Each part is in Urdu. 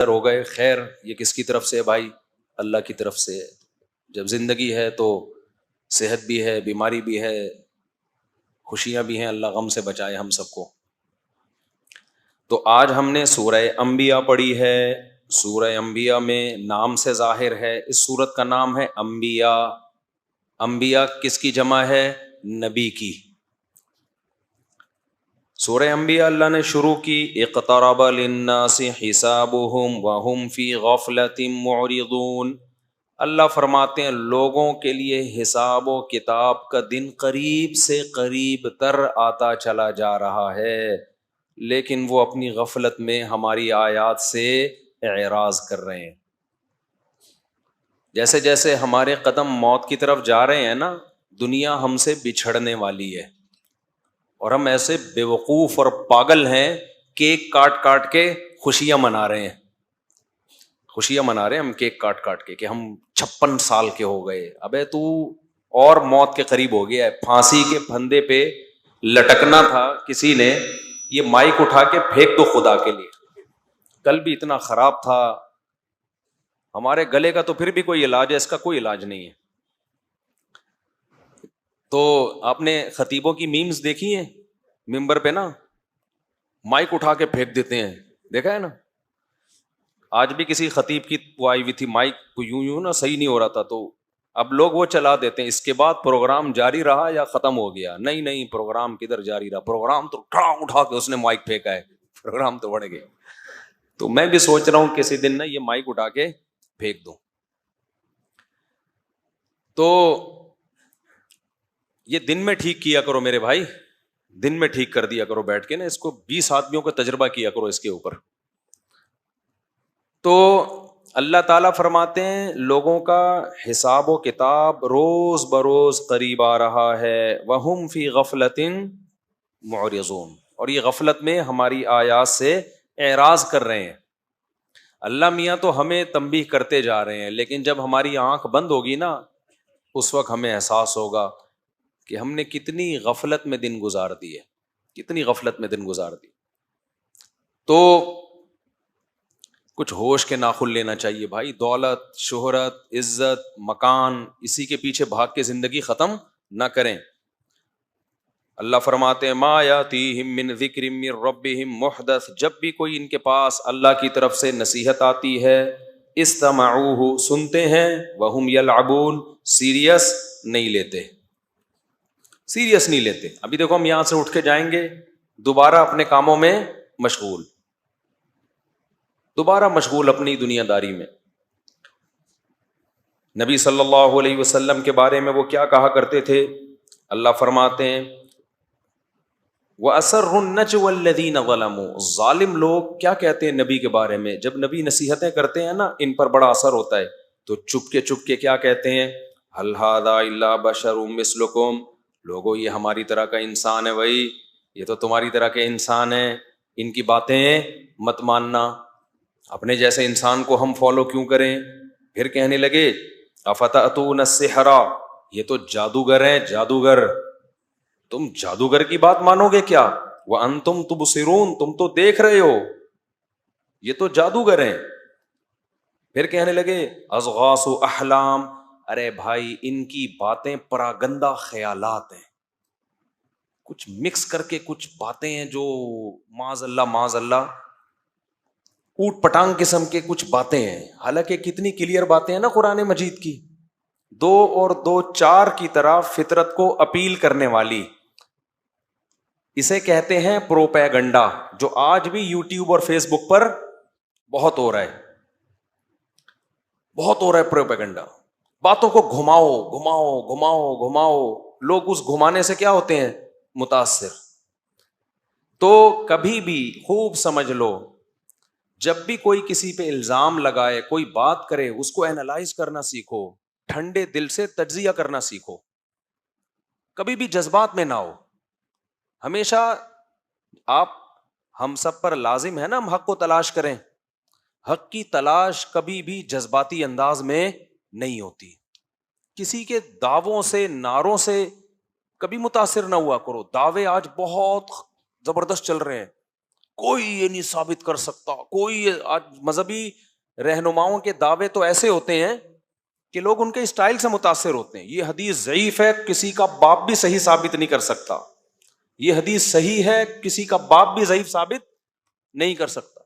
ہو گئے، خیر یہ کس کی طرف سے ہے بھائی؟ اللہ کی طرف سے ہے۔ جب زندگی ہے تو صحت بھی ہے، بیماری بھی ہے، خوشیاں بھی ہیں، اللہ غم سے بچائے ہم سب کو۔ تو آج ہم نے سورہ انبیاء پڑھی ہے۔ سورہ انبیاء میں نام سے ظاہر ہے، اس سورت کا نام ہے انبیاء۔ انبیاء کس کی جمع ہے؟ نبی کی۔ سورہ انبیاء اللہ نے شروع کی، اقترب للناس حسابهم وهم فی غفلۃ معرضون۔ اللہ فرماتے ہیں لوگوں کے لیے حساب و کتاب کا دن قریب سے قریب تر آتا چلا جا رہا ہے، لیکن وہ اپنی غفلت میں ہماری آیات سے اعراض کر رہے ہیں۔ جیسے جیسے ہمارے قدم موت کی طرف جا رہے ہیں نا، دنیا ہم سے بچھڑنے والی ہے، اور ہم ایسے بے وقوف اور پاگل ہیں، کیک کاٹ کاٹ کے خوشیاں منا رہے ہیں۔ خوشیاں منا رہے ہیں ہم کیک کاٹ کاٹ کے کہ ہم 56 سال کے ہو گئے۔ ابے تو اور موت کے قریب ہو گیا ہے، پھانسی کے پھندے پہ لٹکنا تھا، کسی نے یہ مائک اٹھا کے پھینک دو خدا کے لیے۔ کل بھی اتنا خراب تھا ہمارے گلے کا، تو پھر بھی کوئی علاج ہے، اس کا کوئی علاج نہیں ہے۔ تو آپ نے خطیبوں کی میمز دیکھی ہیں؟ ممبر پہ نا مائک اٹھا کے پھینک دیتے ہیں، دیکھا ہے نا؟ آج بھی کسی خطیب کی وہ آئی ہوئی تھی، مائک کو یوں یوں نا صحیح نہیں ہو رہا تھا، تو اب لوگ وہ چلا دیتے ہیں، اس کے بعد پروگرام جاری رہا یا ختم ہو گیا؟ نہیں نہیں، پروگرام کدھر جاری رہا، پروگرام تو اٹھا کے اس نے مائک پھینکا ہے، پروگرام تو بڑھ گیا۔ تو میں بھی سوچ رہا ہوں کسی دن نا یہ مائک اٹھا کے پھینک دوں۔ تو یہ دن میں ٹھیک کیا کرو میرے بھائی، دن میں ٹھیک کر دیا کرو بیٹھ کے نا، اس کو 20 آدمیوں کا تجربہ کیا کرو اس کے اوپر۔ تو اللہ تعالیٰ فرماتے ہیں لوگوں کا حساب و کتاب روز بروز قریب آ رہا ہے، وَهُمْ فِي غَفْلَةٍ مُعْرِضُونَ، اور یہ غفلت میں ہماری آیات سے اعراض کر رہے ہیں۔ اللہ میاں تو ہمیں تنبیہ کرتے جا رہے ہیں، لیکن جب ہماری آنکھ بند ہوگی نا، اس وقت ہمیں احساس ہوگا کہ ہم نے کتنی غفلت میں دن گزار دیے، کتنی غفلت میں دن گزار دی۔ تو کچھ ہوش کے ناخن لینا چاہیے بھائی۔ دولت، شہرت، عزت، مکان، اسی کے پیچھے بھاگ کے زندگی ختم نہ کریں۔ اللہ فرماتے ہیں ما یاتیہم من ذکر من ربہم محدث، جب بھی کوئی ان کے پاس اللہ کی طرف سے نصیحت آتی ہے، استمعوہ، سنتے ہیں، وہم یلعبون، سیریس نہیں لیتے، سیریس نہیں لیتے۔ ابھی دیکھو ہم یہاں سے اٹھ کے جائیں گے، دوبارہ اپنے کاموں میں مشغول، دوبارہ مشغول اپنی دنیا داری میں۔ نبی صلی اللہ علیہ وسلم کے بارے میں وہ کیا کہا کرتے تھے؟ اللہ فرماتے ہیں وَأَسَرُّ النَّجْوَى الَّذِينَ ظَلَمُوا، ظالم لوگ کیا کہتے ہیں نبی کے بارے میں؟ جب نبی نصیحتیں کرتے ہیں نا، ان پر بڑا اثر ہوتا ہے، تو چپ کے کیا کہتے ہیں؟ هَلْ هَذَا إِلَّا بَشَرٌ مِثْلُكُمْ، لوگوں یہ ہماری طرح کا انسان ہے، بھائی یہ تو تمہاری طرح کے انسان ہیں، ان کی باتیں مت ماننا، اپنے جیسے انسان کو ہم فالو کیوں کریں؟ پھر کہنے لگے افتأتون السحر، یہ تو جادوگر ہیں، جادوگر، تم جادوگر کی بات مانو گے کیا؟ وانتم تبصرون، تم تو دیکھ رہے ہو، یہ تو جادوگر ہیں۔ پھر کہنے لگے اضغاث احلام، ارے بھائی ان کی باتیں پراگندہ خیالات ہیں، کچھ مکس کر کے کچھ باتیں ہیں جو معاذ اللہ اوٹ پٹانگ قسم کے کچھ باتیں ہیں، حالانکہ کتنی کلیئر باتیں ہیں نا قرآن مجید کی، 2 اور 2 4 کی طرح فطرت کو اپیل کرنے والی۔ اسے کہتے ہیں پروپیگنڈا، جو آج بھی یوٹیوب اور فیس بک پر بہت ہو رہا ہے، بہت ہو رہا ہے پروپیگنڈا۔ باتوں کو گھماؤ گھماؤ گھماؤ گھماؤ، لوگ اس گھمانے سے کیا ہوتے ہیں؟ متاثر۔ تو کبھی بھی خوب سمجھ لو، جب بھی کوئی کسی پہ الزام لگائے، کوئی بات کرے، اس کو اینالائز کرنا سیکھو، ٹھنڈے دل سے تجزیہ کرنا سیکھو، کبھی بھی جذبات میں نہ ہو۔ ہمیشہ آپ ہم سب پر لازم ہے نا ہم حق کو تلاش کریں، حق کی تلاش کبھی بھی جذباتی انداز میں نہیں ہوتی۔ کسی کے دعووں سے، نعروں سے کبھی متاثر نہ ہوا کرو۔ دعوے آج بہت زبردست چل رہے ہیں، کوئی یہ نہیں ثابت کر سکتا، کوئی آج مذہبی رہنماؤں کے دعوے تو ایسے ہوتے ہیں کہ لوگ ان کے اسٹائل سے متاثر ہوتے ہیں. یہ حدیث ضعیف ہے، کسی کا باپ بھی صحیح ثابت نہیں کر سکتا. یہ حدیث صحیح ہے، کسی کا باپ بھی ضعیف ثابت نہیں کر سکتا.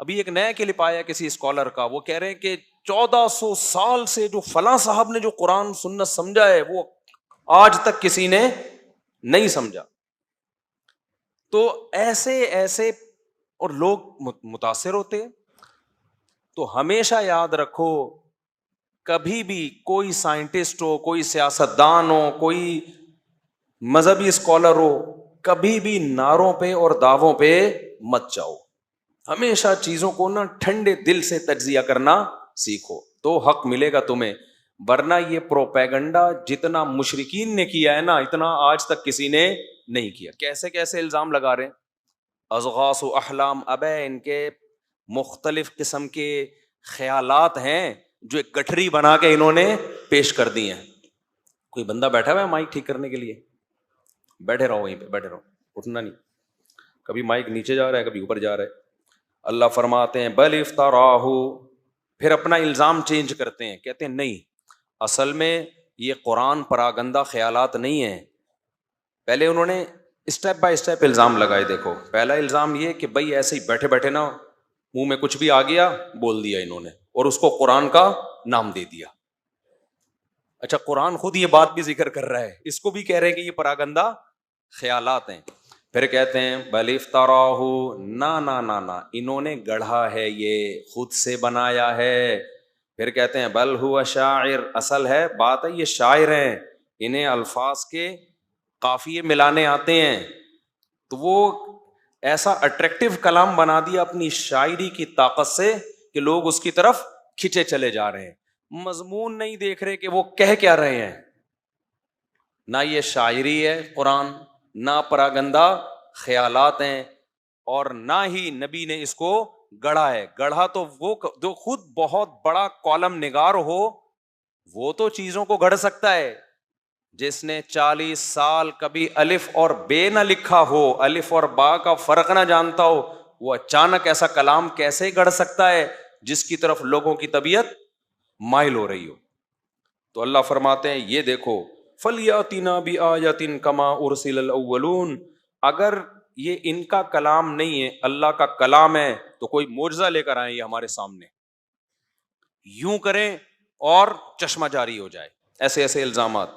ابھی ایک نیا کلپ آیا کسی اسکالر کا، وہ کہہ رہے ہیں کہ 1400 سال سے جو فلاں صاحب نے جو قرآن سنت سمجھا ہے وہ آج تک کسی نے نہیں سمجھا. تو ایسے ایسے اور لوگ متاثر ہوتے ہیں. تو ہمیشہ یاد رکھو، کبھی بھی کوئی سائنٹسٹ ہو، کوئی سیاستدان ہو، کوئی مذہبی اسکالر ہو، کبھی بھی نعروں پہ اور دعووں پہ مت جاؤ. ہمیشہ چیزوں کو نا ٹھنڈے دل سے تجزیہ کرنا سیکھو تو حق ملے گا تمہیں. ورنہ یہ پروپیگنڈا جتنا مشرکین نے کیا ہے نا، اتنا آج تک کسی نے نہیں کیا. کیسے کیسے الزام لگا رہے ہیں، اضغاث و احلام، ان کے مختلف قسم کے خیالات ہیں جو ایک گٹھری بنا کے انہوں نے پیش کر دی ہیں. کوئی بندہ بیٹھا ہوا ہے مائک ٹھیک کرنے کے لیے، بیٹھے رہو وہیں پہ، بیٹھے رہو، اٹھنا نہیں. کبھی مائک نیچے جا رہا ہے، کبھی اوپر جا رہا ہے. اللہ فرماتے ہیں بل افتراہ، پھر اپنا الزام چینج کرتے ہیں، کہتے ہیں نہیں، اصل میں یہ قرآن پراگندہ خیالات نہیں ہیں. پہلے انہوں نے اسٹیپ بائی اسٹیپ الزام لگائے. دیکھو، پہلا الزام یہ کہ بھائی ایسے ہی بیٹھے بیٹھے نا منہ میں کچھ بھی آ گیا بول دیا انہوں نے، اور اس کو قرآن کا نام دے دیا. اچھا، قرآن خود یہ بات بھی ذکر کر رہا ہے، اس کو بھی کہہ رہے ہیں کہ یہ پراگندہ خیالات ہیں. پھر کہتے ہیں بل افتراہ، نہ انہوں نے گڑھا ہے، یہ خود سے بنایا ہے. پھر کہتے ہیں بل ہوا شاعر، اصل ہے بات ہے یہ شاعر ہیں، انہیں الفاظ کے قافیے ملانے آتے ہیں. تو وہ ایسا اٹریکٹیو کلام بنا دیا اپنی شاعری کی طاقت سے کہ لوگ اس کی طرف کھچے چلے جا رہے ہیں. مضمون نہیں دیکھ رہے کہ وہ کہہ کیا رہے ہیں. نہ یہ شاعری ہے قرآن، نہ پراگندہ خیالات ہیں، اور نہ ہی نبی نے اس کو گڑھا ہے. گڑھا تو وہ جو خود بہت بڑا کالم نگار ہو وہ تو چیزوں کو گڑھ سکتا ہے. جس نے 40 سال کبھی الف اور بے نہ لکھا ہو، الف اور با کا فرق نہ جانتا ہو، وہ اچانک ایسا کلام کیسے گڑھ سکتا ہے جس کی طرف لوگوں کی طبیعت مائل ہو رہی ہو. تو اللہ فرماتے ہیں یہ دیکھو فَلْيَأْتِنَا بِآيَةٍ كَمَا أُرْسِلَ الْأَوَّلُونَ، اگر یہ ان کا کلام نہیں ہے، اللہ کا کلام ہے، تو کوئی معجزہ لے کر آئیں یہ ہمارے سامنے، یوں کریں اور چشمہ جاری ہو جائے. ایسے ایسے الزامات.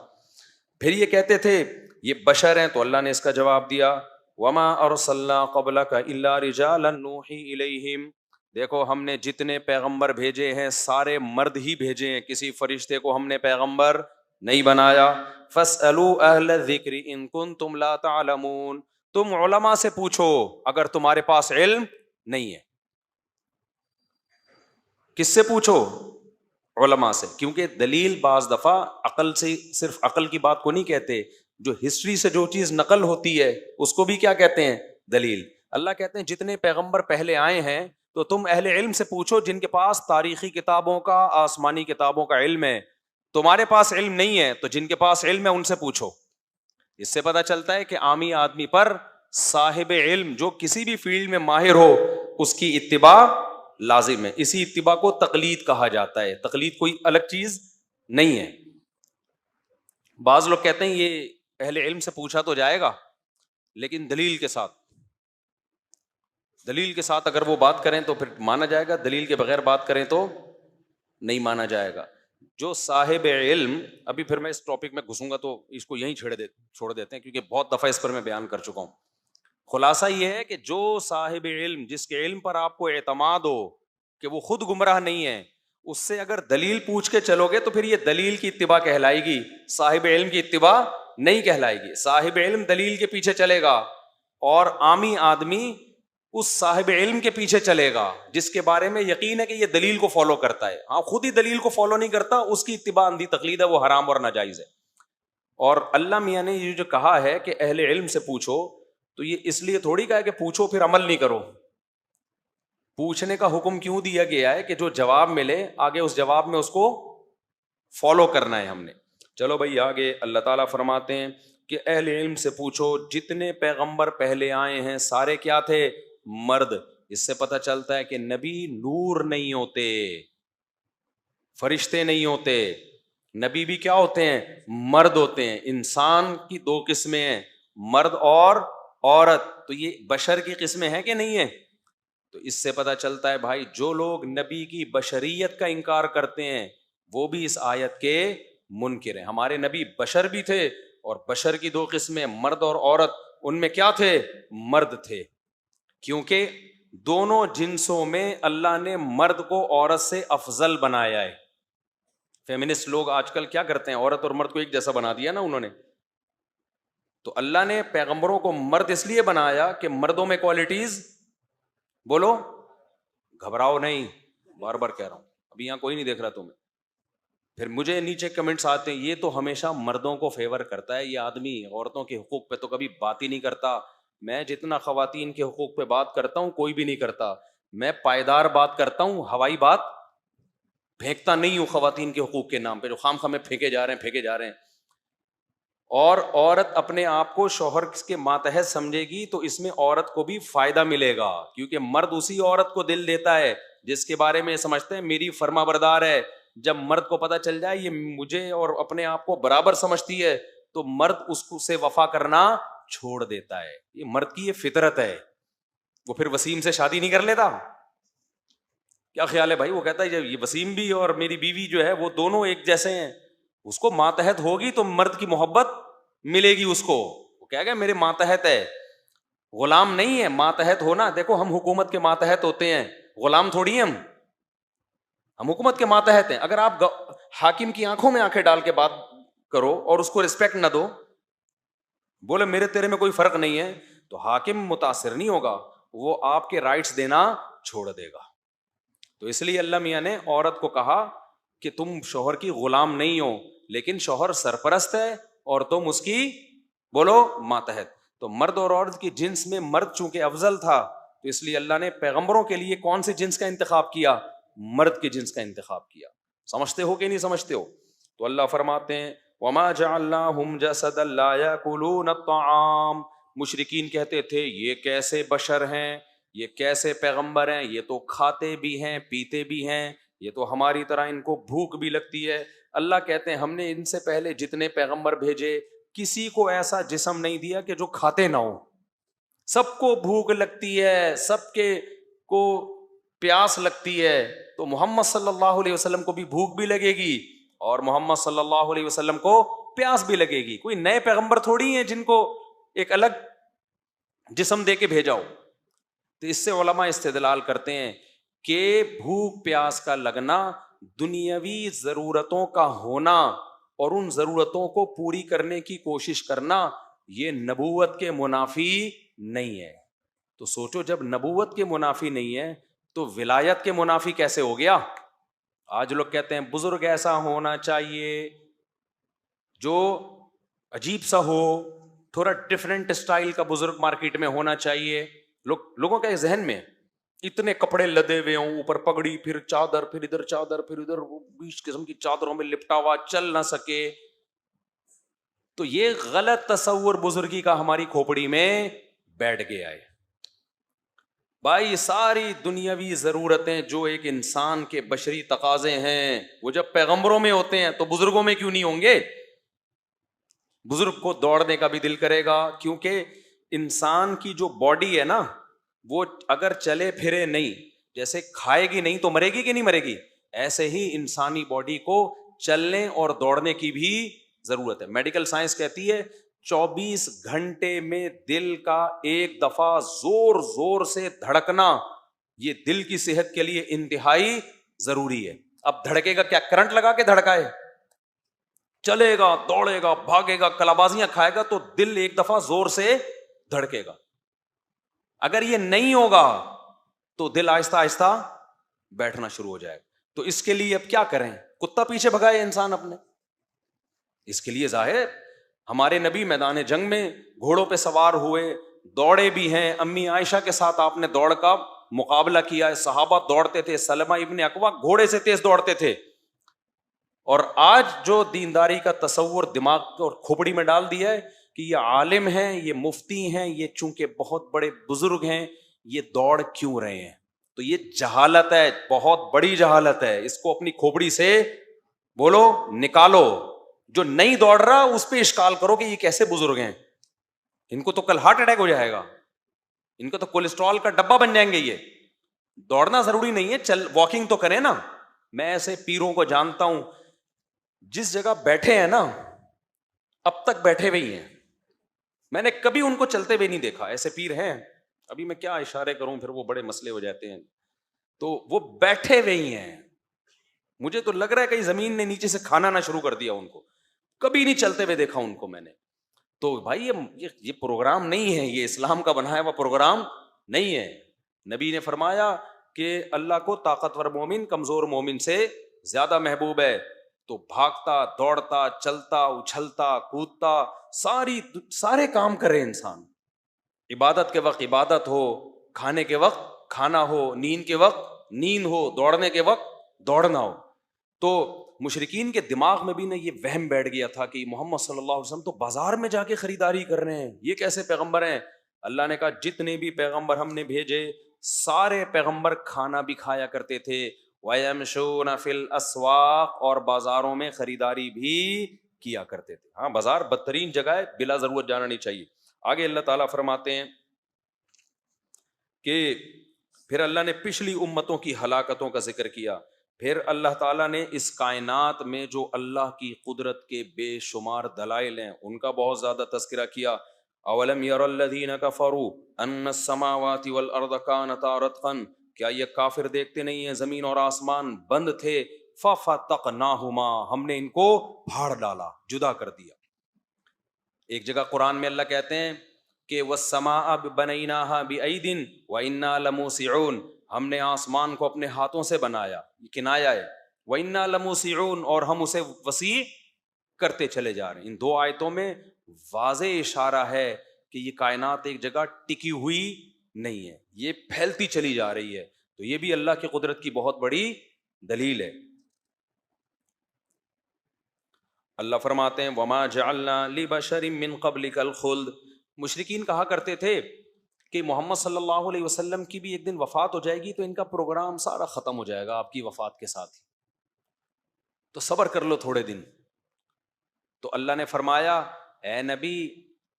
پھر یہ کہتے تھے یہ بشر ہیں، تو اللہ نے اس کا جواب دیا وَمَا أَرْسَلْنَا قَبْلَكَ إِلَّا رِجَالًا نُوحِي إِلَيْهِمْ، دیکھو ہم نے جتنے پیغمبر بھیجے ہیں سارے مرد ہی بھیجے ہیں، کسی فرشتے کو ہم نے پیغمبر نہیں بنایا. فَاسْأَلُوا أَهْلَ الذِّكْرِ إِن كُنتُمْ لَا تَعْلَمُونَ، تم علماء سے پوچھو اگر تمہارے پاس علم نہیں ہے. کس سے پوچھو؟ علماء سے. کیونکہ دلیل بعض دفعہ عقل سے، صرف عقل کی بات کو نہیں کہتے، جو ہسٹری سے جو چیز نقل ہوتی ہے اس کو بھی کیا کہتے ہیں؟ دلیل. اللہ کہتے ہیں جتنے پیغمبر پہلے آئے ہیں تو تم اہل علم سے پوچھو جن کے پاس تاریخی کتابوں کا، آسمانی کتابوں کا علم ہے. تمہارے پاس علم نہیں ہے تو جن کے پاس علم ہے ان سے پوچھو. اس سے پتہ چلتا ہے کہ عامی آدمی پر صاحب علم جو کسی بھی فیلڈ میں ماہر ہو اس کی اتباع لازم ہے. اسی اتباع کو تقلید کہا جاتا ہے. تقلید کوئی الگ چیز نہیں ہے. بعض لوگ کہتے ہیں یہ اہل علم سے پوچھا تو جائے گا لیکن دلیل کے ساتھ، دلیل کے ساتھ اگر وہ بات کریں تو پھر مانا جائے گا، دلیل کے بغیر بات کریں تو نہیں مانا جائے گا. جو صاحب علم، ابھی پھر میں اس ٹاپک میں گھسوں گا تو اس کو یہیں چھوڑ دیتے ہیں کیونکہ بہت دفعہ اس پر میں بیان کر چکا ہوں. خلاصہ یہ ہے کہ جو صاحب علم، جس کے علم پر آپ کو اعتماد ہو کہ وہ خود گمراہ نہیں ہے، اس سے اگر دلیل پوچھ کے چلو گے تو پھر یہ دلیل کی اتباع کہلائے گی، صاحب علم کی اتباع نہیں کہلائے گی. صاحب علم دلیل کے پیچھے چلے گا اور عامی آدمی اس صاحب علم کے پیچھے چلے گا جس کے بارے میں یقین ہے کہ یہ دلیل کو فالو کرتا ہے. ہاں خود ہی دلیل کو فالو نہیں کرتا، اس کی اتباع اندھی تقلید ہے، وہ حرام اور ناجائز ہے. اور اللہ میاں نے یہ جو کہا ہے کہ اہل علم سے پوچھو، تو یہ اس لیے تھوڑی کہا کہ پوچھو پھر عمل نہیں کرو. پوچھنے کا حکم کیوں دیا گیا ہے کہ جو جواب ملے آگے اس جواب میں اس کو فالو کرنا ہے ہم نے. چلو بھائی آگے اللہ تعالیٰ فرماتے ہیں کہ اہل علم سے پوچھو، جتنے پیغمبر پہلے آئے ہیں سارے کیا تھے؟ مرد. اس سے پتہ چلتا ہے کہ نبی نور نہیں ہوتے, فرشتے نہیں ہوتے, نبی بھی کیا ہوتے ہیں؟ مرد ہوتے ہیں. انسان کی دو قسمیں ہیں, مرد اور عورت. تو یہ بشر کی قسمیں ہیں کہ نہیں ہیں؟ تو اس سے پتہ چلتا ہے بھائی جو لوگ نبی کی بشریت کا انکار کرتے ہیں وہ بھی اس آیت کے منکر ہیں. ہمارے نبی بشر بھی تھے, اور بشر کی دو قسمیں مرد اور عورت, ان میں کیا تھے؟ مرد تھے. کیونکہ دونوں جنسوں میں اللہ نے مرد کو عورت سے افضل بنایا ہے. فیمنسٹ لوگ آج کل کیا کرتے ہیں, عورت اور مرد کو ایک جیسا بنا دیا نا انہوں نے. تو اللہ نے پیغمبروں کو مرد اس لیے بنایا کہ مردوں میں کوالٹیز, بولو, گھبراؤ نہیں, بار بار کہہ رہا ہوں, ابھی یہاں کوئی نہیں دیکھ رہا تمہیں. پھر مجھے نیچے کمنٹس آتے ہیں یہ تو ہمیشہ مردوں کو فیور کرتا ہے, یہ آدمی عورتوں کے حقوق پہ تو کبھی بات ہی نہیں کرتا. میں جتنا خواتین کے حقوق پہ بات کرتا ہوں کوئی بھی نہیں کرتا. میں پائیدار بات کرتا ہوں, ہوائی بات پھینکتا نہیں ہوں خواتین کے حقوق کے نام پہ, جو خام خام میں پھینکے جا رہے ہیں. اور عورت اپنے آپ کو شوہر کے ماتحت سمجھے گی تو اس میں عورت کو بھی فائدہ ملے گا, کیونکہ مرد اسی عورت کو دل دیتا ہے جس کے بارے میں سمجھتے ہیں میری فرما بردار ہے. جب مرد کو پتہ چل جائے یہ مجھے اور اپنے آپ کو برابر سمجھتی ہے تو مرد اس کو سے وفا کرنا چھوڑ دیتا ہے. یہ مرد کی یہ فطرت ہے. وہ پھر وسیم سے شادی نہیں کر لیتا. کیا خیال ہے بھائی؟ وہ کہتا ہے یہ وسیم بھی اور میری بیوی جو ہے وہ دونوں ایک جیسے ہیں, اس کو ماتحت ہوگی تو مرد کی محبت ملے گی اس کو. وہ کہے گا میرے ماتحت ہے, غلام نہیں ہے. ماتحت ہونا, دیکھو ہم حکومت کے ماتحت ہوتے ہیں, غلام تھوڑی ہیں ہم حکومت کے ماتحت ہیں. اگر آپ حاکم کی آنکھوں میں آنکھیں ڈال کے بات کرو اور اس کو رسپیکٹ نہ دو, بولے میرے تیرے میں کوئی فرق نہیں ہے, تو حاکم متاثر نہیں ہوگا, وہ آپ کے رائٹس دینا چھوڑ دے گا. تو اس لیے اللہ میاں نے عورت کو کہا کہ تم شوہر کی غلام نہیں ہو, لیکن شوہر سرپرست ہے اور تم اس کی, بولو, ماتحت. تو مرد اور عورت کی جنس میں مرد چونکہ افضل تھا تو اس لیے اللہ نے پیغمبروں کے لیے کون سی جنس کا انتخاب کیا؟ مرد کی جنس کا انتخاب کیا. سمجھتے ہو کہ نہیں سمجھتے ہو؟ تو اللہ فرماتے ہیں وما جعلناہم جسدا لا یاکلون الطعام. مشرکین کہتے تھے یہ کیسے بشر ہیں, یہ کیسے پیغمبر ہیں, یہ تو کھاتے بھی ہیں پیتے بھی ہیں, یہ تو ہماری طرح ان کو بھوک بھی لگتی ہے. اللہ کہتے ہیں ہم نے ان سے پہلے جتنے پیغمبر بھیجے کسی کو ایسا جسم نہیں دیا کہ جو کھاتے نہ ہو. سب کو بھوک لگتی ہے, سب کے کو پیاس لگتی ہے. تو محمد صلی اللہ علیہ وسلم کو بھی بھوک بھی لگے گی اور محمد صلی اللہ علیہ وسلم کو پیاس بھی لگے گی. کوئی نئے پیغمبر تھوڑی ہیں جن کو ایک الگ جسم دے کے بھیجا ہو. تو اس سے علماء استدلال کرتے ہیں کہ بھوک پیاس کا لگنا, دنیاوی ضرورتوں کا ہونا اور ان ضرورتوں کو پوری کرنے کی کوشش کرنا, یہ نبوت کے منافی نہیں ہے. تو سوچو جب نبوت کے منافی نہیں ہے تو ولایت کے منافی کیسے ہو گیا؟ آج لوگ کہتے ہیں بزرگ ایسا ہونا چاہیے جو عجیب سا ہو, تھوڑا ڈفرینٹ اسٹائل کا بزرگ مارکیٹ میں ہونا چاہیے. لوگوں کے ذہن میں اتنے کپڑے لدے ہوئے ہوں, اوپر پگڑی, پھر چادر, پھر ادھر چادر, پھر ادھر 20 قسم کی چادروں میں لپٹا ہوا, چل نہ سکے. تو یہ غلط تصور بزرگی کا ہماری کھوپڑی میں بیٹھ گیا ہے. بھائی ساری دنیاوی ضرورتیں جو ایک انسان کے بشری تقاضے ہیں وہ جب پیغمبروں میں ہوتے ہیں تو بزرگوں میں کیوں نہیں ہوں گے؟ بزرگ کو دوڑنے کا بھی دل کرے گا, کیونکہ انسان کی جو باڈی ہے نا وہ اگر چلے پھرے نہیں, جیسے کھائے گی نہیں تو مرے گی کہ نہیں مرے گی, ایسے ہی انسانی باڈی کو چلنے اور دوڑنے کی بھی ضرورت ہے. میڈیکل سائنس کہتی ہے 24 گھنٹے میں دل کا ایک دفعہ زور زور سے دھڑکنا یہ دل کی صحت کے لیے انتہائی ضروری ہے. اب دھڑکے گا کیا؟ کرنٹ لگا کے دھڑکائے؟ چلے گا, دوڑے گا, بھاگے گا, کلابازیاں کھائے گا تو دل ایک دفعہ زور سے دھڑکے گا. اگر یہ نہیں ہوگا تو دل آہستہ آہستہ بیٹھنا شروع ہو جائے گا. تو اس کے لیے اب کیا کریں؟ کتا پیچھے بھگائے انسان اپنے. اس کے لیے ظاہر ہمارے نبی میدان جنگ میں گھوڑوں پہ سوار ہوئے, دوڑے بھی ہیں. امی عائشہ کے ساتھ آپ نے دوڑ کا مقابلہ کیا ہے. صحابہ دوڑتے تھے, سلمہ ابن اکوع گھوڑے سے تیز دوڑتے تھے. اور آج جو دینداری کا تصور دماغ اور کھوپڑی میں ڈال دیا ہے کہ یہ عالم ہیں, یہ مفتی ہیں, یہ چونکہ بہت بڑے بزرگ ہیں, یہ دوڑ کیوں رہے ہیں؟ تو یہ جہالت ہے، بہت بڑی جہالت ہے، اس کو اپنی کھوپڑی سے بولو نکالو. جو نہیں دوڑ رہا اس پہ اشکال کرو کہ یہ کیسے بزرگ ہیں، ان کو تو کل ہارٹ اٹیک ہو جائے گا، ان کو تو کولیسٹرول کا ڈبہ بن جائیں گے. یہ دوڑنا ضروری نہیں ہے، چل واکنگ تو کریں نا. میں ایسے پیروں کو جانتا ہوں جس جگہ بیٹھے ہیں نا اب تک بیٹھے ہوئے ہیں، میں نے کبھی ان کو چلتے ہوئے نہیں دیکھا. ایسے پیر ہیں، ابھی میں کیا اشارے کروں پھر وہ بڑے مسئلے ہو جاتے ہیں. تو وہ بیٹھے ہوئے ہیں، مجھے تو لگ رہا ہے کہیں زمین نے نیچے سے کھانا نہ شروع کر دیا ان کو. کبھی نہیں چلتے ہوئے دیکھا ان کو میں نے. تو بھائی یہ پروگرام نہیں ہے، یہ اسلام کا بنایا ہوا پروگرام نہیں ہے. نبی نے فرمایا کہ اللہ کو طاقتور مومن کمزور مومن سے زیادہ محبوب ہے. تو بھاگتا دوڑتا چلتا اچھلتا کودتا سارے کام کرے انسان. عبادت کے وقت عبادت ہو، کھانے کے وقت کھانا ہو، نیند کے وقت نیند ہو، دوڑنے کے وقت دوڑنا ہو. تو مشرکین کے دماغ میں بھی نا یہ وہم بیٹھ گیا تھا کہ محمد صلی اللہ علیہ وسلم تو بازار میں جا کے خریداری کر رہے ہیں، یہ کیسے پیغمبر ہیں؟ اللہ نے کہا جتنے بھی پیغمبر ہم نے بھیجے سارے پیغمبر کھانا بھی کھایا کرتے تھے، وَيَمْشُونَ فِي الْأَسْوَاقِ اور بازاروں میں خریداری بھی کیا کرتے تھے. ہاں بازار بدترین جگہ ہے، بلا ضرورت جانا نہیں چاہیے. آگے اللہ تعالیٰ فرماتے ہیں کہ پھر اللہ نے پچھلی امتوں کی ہلاکتوں کا ذکر کیا. پھر اللہ تعالیٰ نے اس کائنات میں جو اللہ کی قدرت کے بے شمار دلائل ہیں ان کا بہت زیادہ تذکرہ کیا. اولم یر الذین کفروا ان السماوات والارض کانتا رتقا، کیا یہ کافر دیکھتے نہیں ہیں زمین اور آسمان بند تھے، ففتقناہما ہم نے ان کو پھاڑ ڈالا، جدا کر دیا. ایک جگہ قرآن میں اللہ کہتے ہیں کہ والسماء بنیناہا بأید وإنا لموسعون، ہم نے آسمان کو اپنے ہاتھوں سے بنایا، یہ کنایا ہے، وإنا لموسعون اور ہم اسے وسیع کرتے چلے جا رہے ہیں. ان دو آیتوں میں واضح اشارہ ہے کہ یہ کائنات ایک جگہ ٹکی ہوئی نہیں ہے، یہ پھیلتی چلی جا رہی ہے. تو یہ بھی اللہ کی قدرت کی بہت بڑی دلیل ہے. اللہ فرماتے ہیں وما جعلنا لبشر من قبلک الخلد، مشرکین کہا کرتے تھے کہ محمد صلی اللہ علیہ وسلم کی بھی ایک دن وفات ہو جائے گی تو ان کا پروگرام سارا ختم ہو جائے گا آپ کی وفات کے ساتھ ہی، تو صبر کر لو تھوڑے دن. تو اللہ نے فرمایا اے نبی،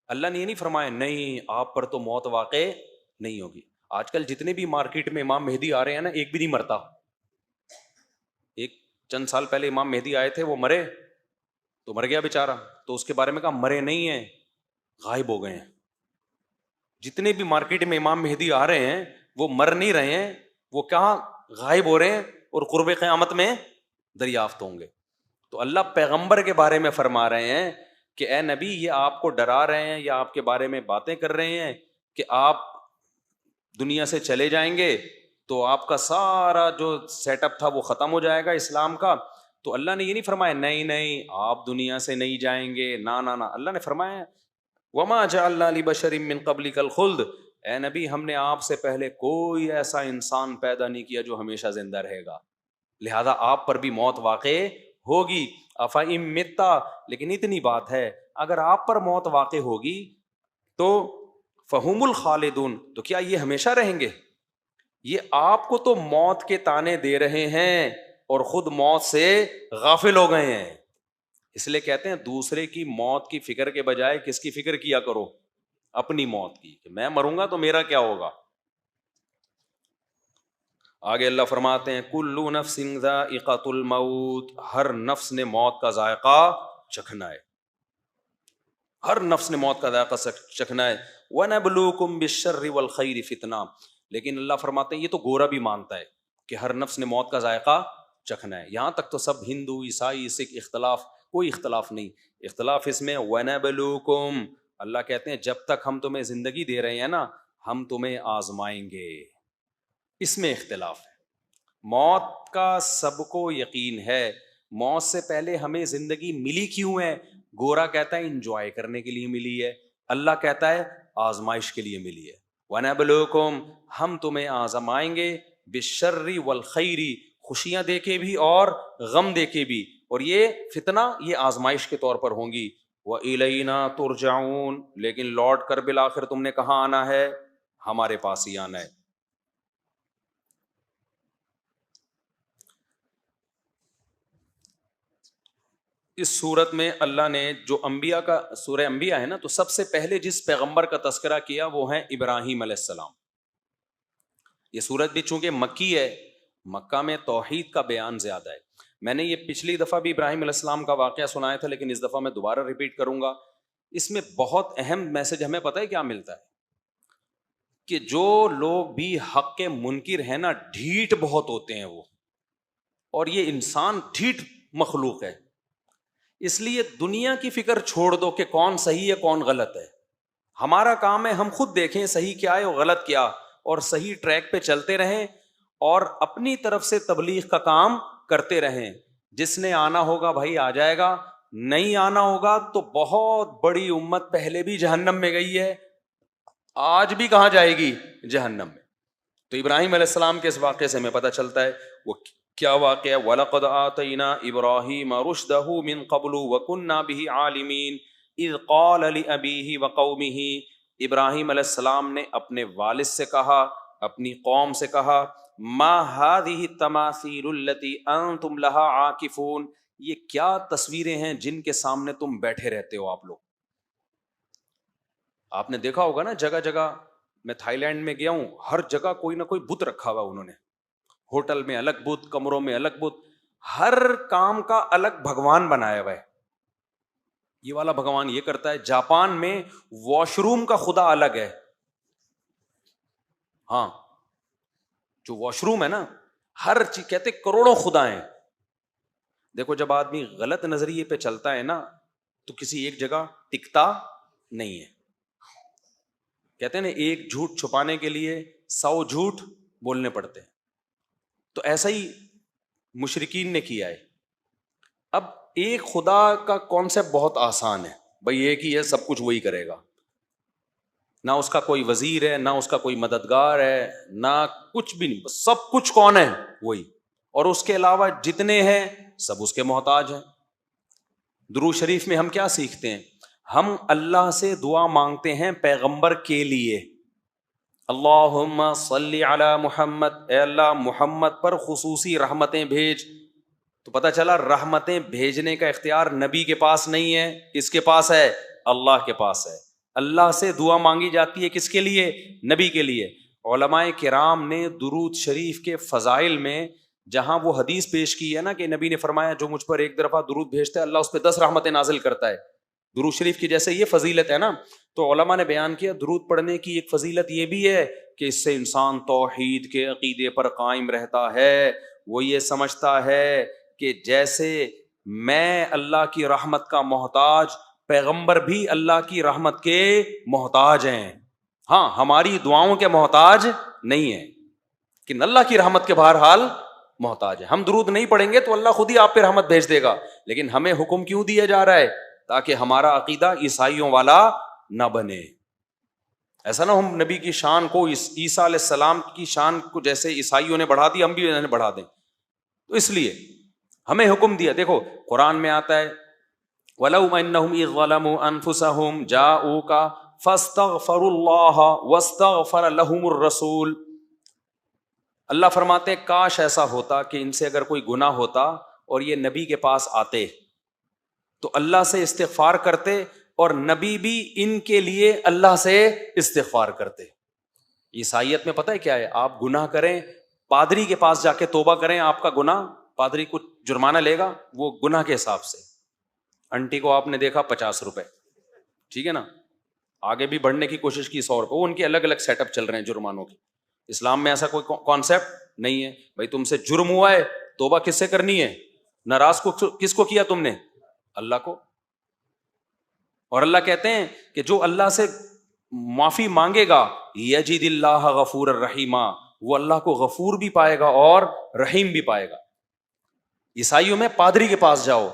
اللہ نے یہ نہیں فرمایا نہیں آپ پر تو موت واقع نہیں ہوگی. آج کل جتنے بھی مارکیٹ میں امام مہدی آ رہے ہیں نا ایک بھی نہیں مرتا. ایک چند سال پہلے امام مہدی آئے تھے، وہ مرے تو مر گیا بیچارہ، تو اس کے بارے میں کہا مرے نہیں ہیں، غائب ہو گئے ہیں. جتنے بھی مارکیٹ میں امام مہدی آ رہے ہیں وہ مر نہیں رہے ہیں، وہ کہاں غائب ہو رہے ہیں اور قرب قیامت میں دریافت ہوں گے. تو اللہ پیغمبر کے بارے میں فرما رہے ہیں کہ اے نبی یہ آپ کو ڈرا رہے ہیں یا آپ کے بارے میں باتیں کر رہے ہیں کہ آپ دنیا سے چلے جائیں گے تو آپ کا سارا جو سیٹ اپ تھا وہ ختم ہو جائے گا اسلام کا. تو اللہ نے یہ نہیں فرمایا نہیں آپ دنیا سے نہیں جائیں گے، نہ اللہ نے فرمایا وما جعلنا لبشر من قبلک الخلد، اے نبی ہم نے آپ سے پہلے کوئی ایسا انسان پیدا نہیں کیا جو ہمیشہ زندہ رہے گا، لہذا آپ پر بھی موت واقع ہوگی. افإن مت، لیکن اتنی بات ہے اگر آپ پر موت واقع ہوگی تو فہم الخالدون، تو کیا یہ ہمیشہ رہیں گے؟ یہ آپ کو تو موت کے طعنے دے رہے ہیں اور خود موت سے غافل ہو گئے ہیں. اس لیے کہتے ہیں دوسرے کی موت کی فکر کے بجائے کس کی فکر کیا کرو؟ اپنی موت کی، کہ میں مروں گا تو میرا کیا ہوگا. آگے اللہ فرماتے ہیں کل نفس ذائقۃ الموت، ہر نفس نے موت کا ذائقہ چکھنا ہے، ہر نفس نے موت کا ذائقہ چکھنا ہے. وَنَبْلُوكُمْ بِالشَّرِّ وَالْخَيْرِ فِتْنَةً، لیکن اللہ فرماتے ہیں یہ تو گورا بھی مانتا ہے کہ ہر نفس نے موت کا ذائقہ چکھنا ہے. یہاں تک تو سب ہندو عیسائی سکھ اختلاف، کوئی اختلاف نہیں. اختلاف اس میں وَنَبْلُوكُمْ، اللہ کہتے ہیں جب تک ہم تمہیں زندگی دے رہے ہیں نا ہم تمہیں آزمائیں گے. اس میں اختلاف ہے. موت کا سب کو یقین ہے، موت سے پہلے ہمیں زندگی ملی کیوں ہے؟ گورا کہتا ہے انجوائے کرنے کے لیے ملی ہے، اللہ کہتا ہے آزمائش کے لیے ملی ہے. وَنَبْلُوكُمْ، ہم تمہیں آزمائیں گے، بِالشَّرِّ وَالْخَيْرِ، خوشیاں دے کے بھی اور غم دے کے بھی، اور یہ فتنہ یہ آزمائش کے طور پر ہوں گی. وَإِلَيْنَا تُرْجَعُونَ، لیکن لوٹ کر بالآخر تم نے کہاں آنا ہے؟ ہمارے پاس ہی آنا ہے. اس صورت میں اللہ نے جو انبیاء کا سورہ انبیاء ہے نا، تو سب سے پہلے جس پیغمبر کا تذکرہ کیا وہ ہیں ابراہیم علیہ السلام. یہ سورت بھی چونکہ مکی ہے، مکہ میں توحید کا بیان زیادہ ہے. میں نے یہ پچھلی دفعہ بھی ابراہیم علیہ السلام کا واقعہ سنایا تھا، لیکن اس دفعہ میں دوبارہ ریپیٹ کروں گا. اس میں بہت اہم میسج ہمیں پتہ ہے کیا ملتا ہے، کہ جو لوگ بھی حق کے منکر ہیں نا، ڈھیٹ بہت ہوتے ہیں وہ، اور یہ انسان ڈھیٹ مخلوق ہے. اس لیے دنیا کی فکر چھوڑ دو کہ کون صحیح ہے کون غلط ہے. ہمارا کام ہے ہم خود دیکھیں صحیح کیا ہے اور غلط کیا، اور صحیح ٹریک پہ چلتے رہیں اور اپنی طرف سے تبلیغ کا کام کرتے رہیں. جس نے آنا ہوگا بھائی آ جائے گا، نہیں آنا ہوگا تو بہت بڑی امت پہلے بھی جہنم میں گئی ہے، آج بھی کہاں جائے گی؟ جہنم میں. تو ابراہیم علیہ السلام کے اس واقعے سے ہمیں پتہ چلتا ہے وہ کیا واقعہ. وَلَقَدْ آتَيْنَا إِبْرَاهِيمَ رُشْدَهُ مِنْ قَبْلُ وَكُنَّا بِهِ عَالِمِينَ إِذْ قَالَ لِأَبِيهِ وَقَوْمِهِ. ابراہیم علیہ السلام نے اپنے والد سے کہا، اپنی قوم سے کہا، مَا هَذِهِ التَّمَاثِيلُ الَّتِي أَنْتُمْ لَهَا عَاكِفُونَ. یہ کیا تصویریں ہیں جن کے سامنے تم بیٹھے رہتے ہو آپ لوگ. آپ نے دیکھا ہوگا نا جگہ جگہ، میں تھائی لینڈ میں گیا ہوں، ہر جگہ کوئی نہ کوئی بت رکھا ہوا انہوں نے، ہوٹل میں الگ بت، کمروں میں الگ بت، ہر کام کا الگ بھگوان بنایا ہوا ہے. یہ والا بھگوان یہ کرتا ہے. جاپان میں واش روم کا خدا الگ ہے. ہاں، جو واش روم ہے نا، ہر چیز کہتے کروڑوں خدا ہیں. دیکھو جب آدمی غلط نظریے پہ چلتا ہے نا تو کسی ایک جگہ ٹکتا نہیں ہے. کہتے ہیں نا ایک جھوٹ چھپانے کے لیے 100 جھوٹ بولنے پڑتے ہیں. تو ایسا ہی مشرکین نے کیا ہے. اب ایک خدا کا کانسیپٹ بہت آسان ہے، بھئی ایک ہی ہے، سب کچھ وہی کرے گا. نہ اس کا کوئی وزیر ہے، نہ اس کا کوئی مددگار ہے، نہ کچھ بھی نہیں، سب کچھ کون ہے؟ وہی. اور اس کے علاوہ جتنے ہیں سب اس کے محتاج ہیں. درود شریف میں ہم کیا سیکھتے ہیں؟ ہم اللہ سے دعا مانگتے ہیں پیغمبر کے لیے. اللہم صلی علی محمد، اے اللہ محمد پر خصوصی رحمتیں بھیج. تو پتہ چلا رحمتیں بھیجنے کا اختیار نبی کے پاس نہیں ہے. کس کے پاس ہے؟ اللہ کے پاس ہے. اللہ سے دعا مانگی جاتی ہے کس کے لیے؟ نبی کے لیے. علماء کرام نے درود شریف کے فضائل میں جہاں وہ حدیث پیش کی ہے نا کہ نبی نے فرمایا جو مجھ پر ایک دفعہ درود بھیجتا ہے اللہ اس پہ 10 رحمتیں نازل کرتا ہے. درود شریف کی جیسے یہ فضیلت ہے نا، تو علماء نے بیان کیا درود پڑھنے کی ایک فضیلت یہ بھی ہے کہ اس سے انسان توحید کے عقیدے پر قائم رہتا ہے. وہ یہ سمجھتا ہے کہ جیسے میں اللہ کی رحمت کا محتاج، پیغمبر بھی اللہ کی رحمت کے محتاج ہیں. ہاں ہماری دعاؤں کے محتاج نہیں ہیں، کہ اللہ کی رحمت کے بہرحال محتاج ہے. ہم درود نہیں پڑھیں گے تو اللہ خود ہی آپ پہ رحمت بھیج دے گا. لیکن ہمیں حکم کیوں دیا جا رہا ہے؟ تاکہ ہمارا عقیدہ عیسائیوں والا نہ بنے. ایسا نہ ہم نبی کی شان کو، عیسیٰ علیہ السلام کی شان کو جیسے عیسائیوں نے بڑھا دی ہم بھی انہیں بڑھا دیں. تو اس لیے ہمیں حکم دیا. دیکھو قرآن میں آتا ہے وَلَوْ أَنَّهُمْ إِذْ ظَلَمُوا أَنفُسَهُمْ جَاءُوكَ فَاسْتَغْفَرُوا اللَّهَ وَاسْتَغْفَرَ لَهُمُ الرَّسُولُ. اللہ فرماتے کاش ایسا ہوتا کہ ان سے اگر کوئی گناہ ہوتا اور یہ نبی کے پاس آتے تو اللہ سے استغفار کرتے، اور نبی بھی ان کے لیے اللہ سے استغفار کرتے. عیسائیت میں پتہ ہے کیا ہے؟ آپ گناہ کریں پادری کے پاس جا کے توبہ کریں، آپ کا گناہ پادری کچھ جرمانہ لے گا وہ گناہ کے حساب سے. انٹی کو آپ نے دیکھا 50 روپے، ٹھیک ہے نا، آگے بھی بڑھنے کی کوشش کی 100 روپے. وہ ان کے الگ الگ سیٹ اپ چل رہے ہیں جرمانوں کے. اسلام میں ایسا کوئی کانسیپٹ نہیں ہے. بھائی تم سے جرم ہوا ہے، توبہ کس سے کرنی ہے؟ ناراض کو کس کو کیا تم نے؟ اللہ کو. اور اللہ کہتے ہیں کہ جو اللہ سے معافی مانگے گا یجد اللہ غفور الرحیم، وہ اللہ کو غفور بھی پائے گا اور رحیم بھی پائے گا. عیسائیوں میں پادری کے پاس جاؤ،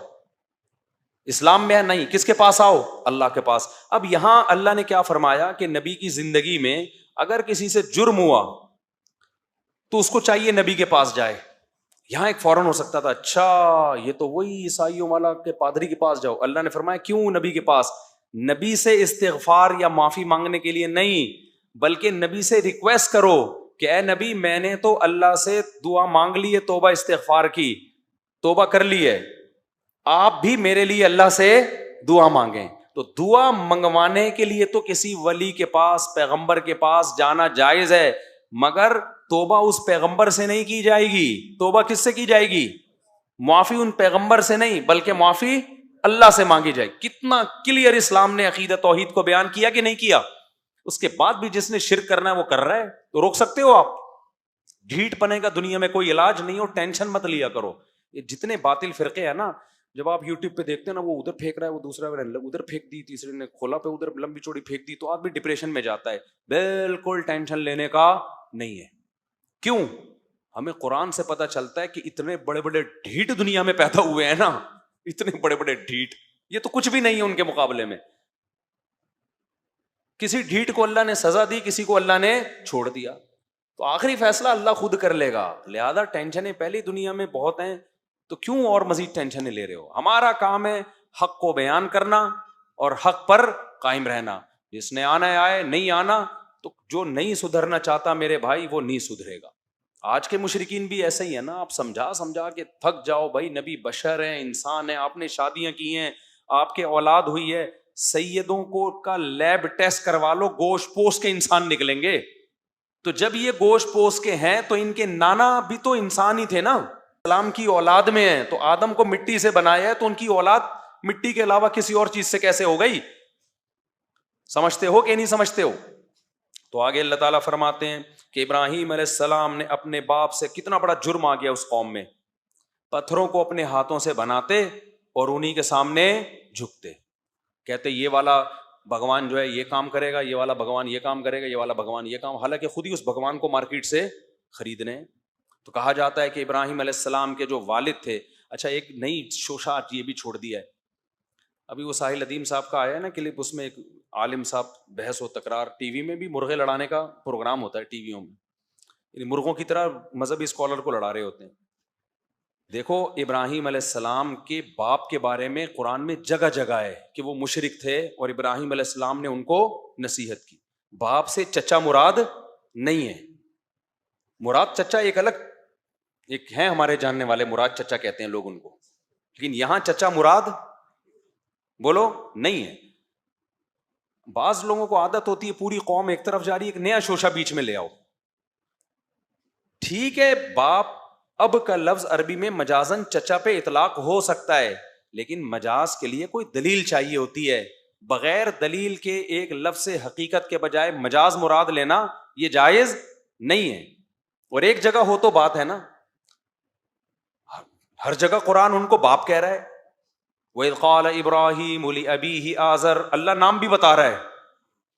اسلام میں نہیں، کس کے پاس آؤ؟ اللہ کے پاس. اب یہاں اللہ نے کیا فرمایا کہ نبی کی زندگی میں اگر کسی سے جرم ہوا تو اس کو چاہیے نبی کے پاس جائے. یہاں ایک فوراً ہو سکتا تھا اچھا یہ تو وہی عیسائیوں والا کہ پادری کے پاس جاؤ. اللہ نے فرمایا کیوں نبی کے پاس؟ نبی سے استغفار یا معافی مانگنے کے لیے نہیں، بلکہ نبی سے ریکویسٹ کرو کہ اے نبی میں نے تو اللہ سے دعا مانگ لی ہے، توبہ استغفار کی، توبہ کر لی ہے، آپ بھی میرے لیے اللہ سے دعا مانگیں. تو دعا منگوانے کے لیے تو کسی ولی کے پاس, پیغمبر کے پاس جانا جائز ہے, مگر توبہ اس پیغمبر سے نہیں کی جائے گی. توبہ کس سے کی جائے گی؟ معافی ان پیغمبر سے نہیں, بلکہ معافی اللہ سے مانگی جائے. کتنا کلیئر اسلام نے عقیدہ توحید کو بیان کیا کہ نہیں کیا؟ اس کے بعد بھی جس نے شرک کرنا ہے وہ کر رہا ہے, تو روک سکتے ہو آپ؟ ڈھیٹ پنے کا دنیا میں کوئی علاج نہیں ہو, ٹینشن مت لیا کرو. یہ جتنے باطل فرقے ہیں نا, جب آپ یوٹیوب پہ دیکھتے ہیں نا, وہ ادھر پھینک رہا ہے, وہ دوسرا ادھر پھینک دی, تیسرے نے کھولا پہ ادھر لمبی چوڑی پھینک دی, تو آدمی ڈپریشن میں جاتا ہے. بالکل ٹینشن لینے کا نہیں ہے. کیوں؟ ہمیں قرآن سے پتا چلتا ہے کہ اتنے بڑے بڑے ڈھیٹ دنیا میں پیدا ہوئے ہیں نا, اتنے بڑے بڑے ڈھیٹ, یہ تو کچھ بھی نہیں ہے ان کے مقابلے میں. کسی ڈھیٹ کو اللہ نے سزا دی, کسی کو اللہ نے چھوڑ دیا, تو آخری فیصلہ اللہ خود کر لے گا. لہذا ٹینشنیں پہلی دنیا میں بہت ہیں, تو کیوں اور مزید ٹینشنیں لے رہے ہو؟ ہمارا کام ہے حق کو بیان کرنا اور حق پر قائم رہنا. جس نے آنا ہے آئے, نہیں آنا تو جو نہیں سدھرنا چاہتا میرے بھائی وہ نہیں سدھرے گا. آج کے مشرکین بھی ایسے ہی ہے نا, آپ سمجھا کے تھک جاؤ. بھائی نبی بشر ہیں, انسان ہیں, آپ نے شادیاں کی ہیں, آپ کے اولاد ہوئی ہے, سیدوں کو کا لیب ٹیسٹ کروا لو, گوشت پوش کے انسان نکلیں گے. تو جب یہ گوشت پوش کے ہیں تو ان کے نانا بھی تو انسان ہی تھے نا, اسلام کی اولاد میں ہیں. تو آدم کو مٹی سے بنایا ہے, تو ان کی اولاد مٹی کے علاوہ کسی اور چیز سے کیسے ہو گئی؟ سمجھتے ہو کہ نہیں سمجھتے ہو؟ تو آگے اللہ تعالیٰ فرماتے ہیں کہ ابراہیم علیہ السلام نے اپنے باپ سے, کتنا بڑا جرم آ گیا اس قوم میں, پتھروں کو اپنے ہاتھوں سے بناتے اور انہی کے سامنے جھکتے, کہتے یہ والا بھگوان جو ہے یہ کام کرے گا, یہ والا بھگوان یہ کام کرے گا, یہ والا بھگوان یہ کام, حالانکہ خود ہی اس بھگوان کو مارکیٹ سے خریدنے. تو کہا جاتا ہے کہ ابراہیم علیہ السلام کے جو والد تھے, اچھا ایک نئی شوشہ یہ بھی چھوڑ دیا ہے, ابھی وہ ساحل ادیم صاحب کا آیا ہے نا کلپ, اس میں ایک عالم صاحب بحث و تکرار, ٹی وی میں بھی مرغے لڑانے کا پروگرام ہوتا ہے ٹی ویوں میں, یعنی مرغوں کی طرح مذہبی اسکالر کو لڑا رہے ہوتے ہیں. دیکھو ابراہیم علیہ السلام کے باپ کے بارے میں قرآن میں جگہ جگہ ہے کہ وہ مشرک تھے اور ابراہیم علیہ السلام نے ان کو نصیحت کی. باپ سے چچا مراد نہیں ہے, مراد چچا ایک الگ ایک ہے, ہمارے جاننے والے مراد چچا کہتے ہیں لوگ ان کو, لیکن یہاں چچا مراد بولو نہیں ہے. بعض لوگوں کو عادت ہوتی ہے پوری قوم ایک طرف جا رہی ہے, ایک نیا شوشہ بیچ میں لے آؤ. ٹھیک ہے, باپ اب کا لفظ عربی میں مجازن چچا پہ اطلاق ہو سکتا ہے, لیکن مجاز کے لیے کوئی دلیل چاہیے ہوتی ہے. بغیر دلیل کے ایک لفظ سے حقیقت کے بجائے مجاز مراد لینا یہ جائز نہیں ہے. اور ایک جگہ ہو تو بات ہے نا, ہر جگہ قرآن ان کو باپ کہہ رہا ہے. وَإِذْ قَالَ إِبْرَاهِيمُ لِأَبِيهِ آزر, اللہ نام بھی بتا رہا ہے,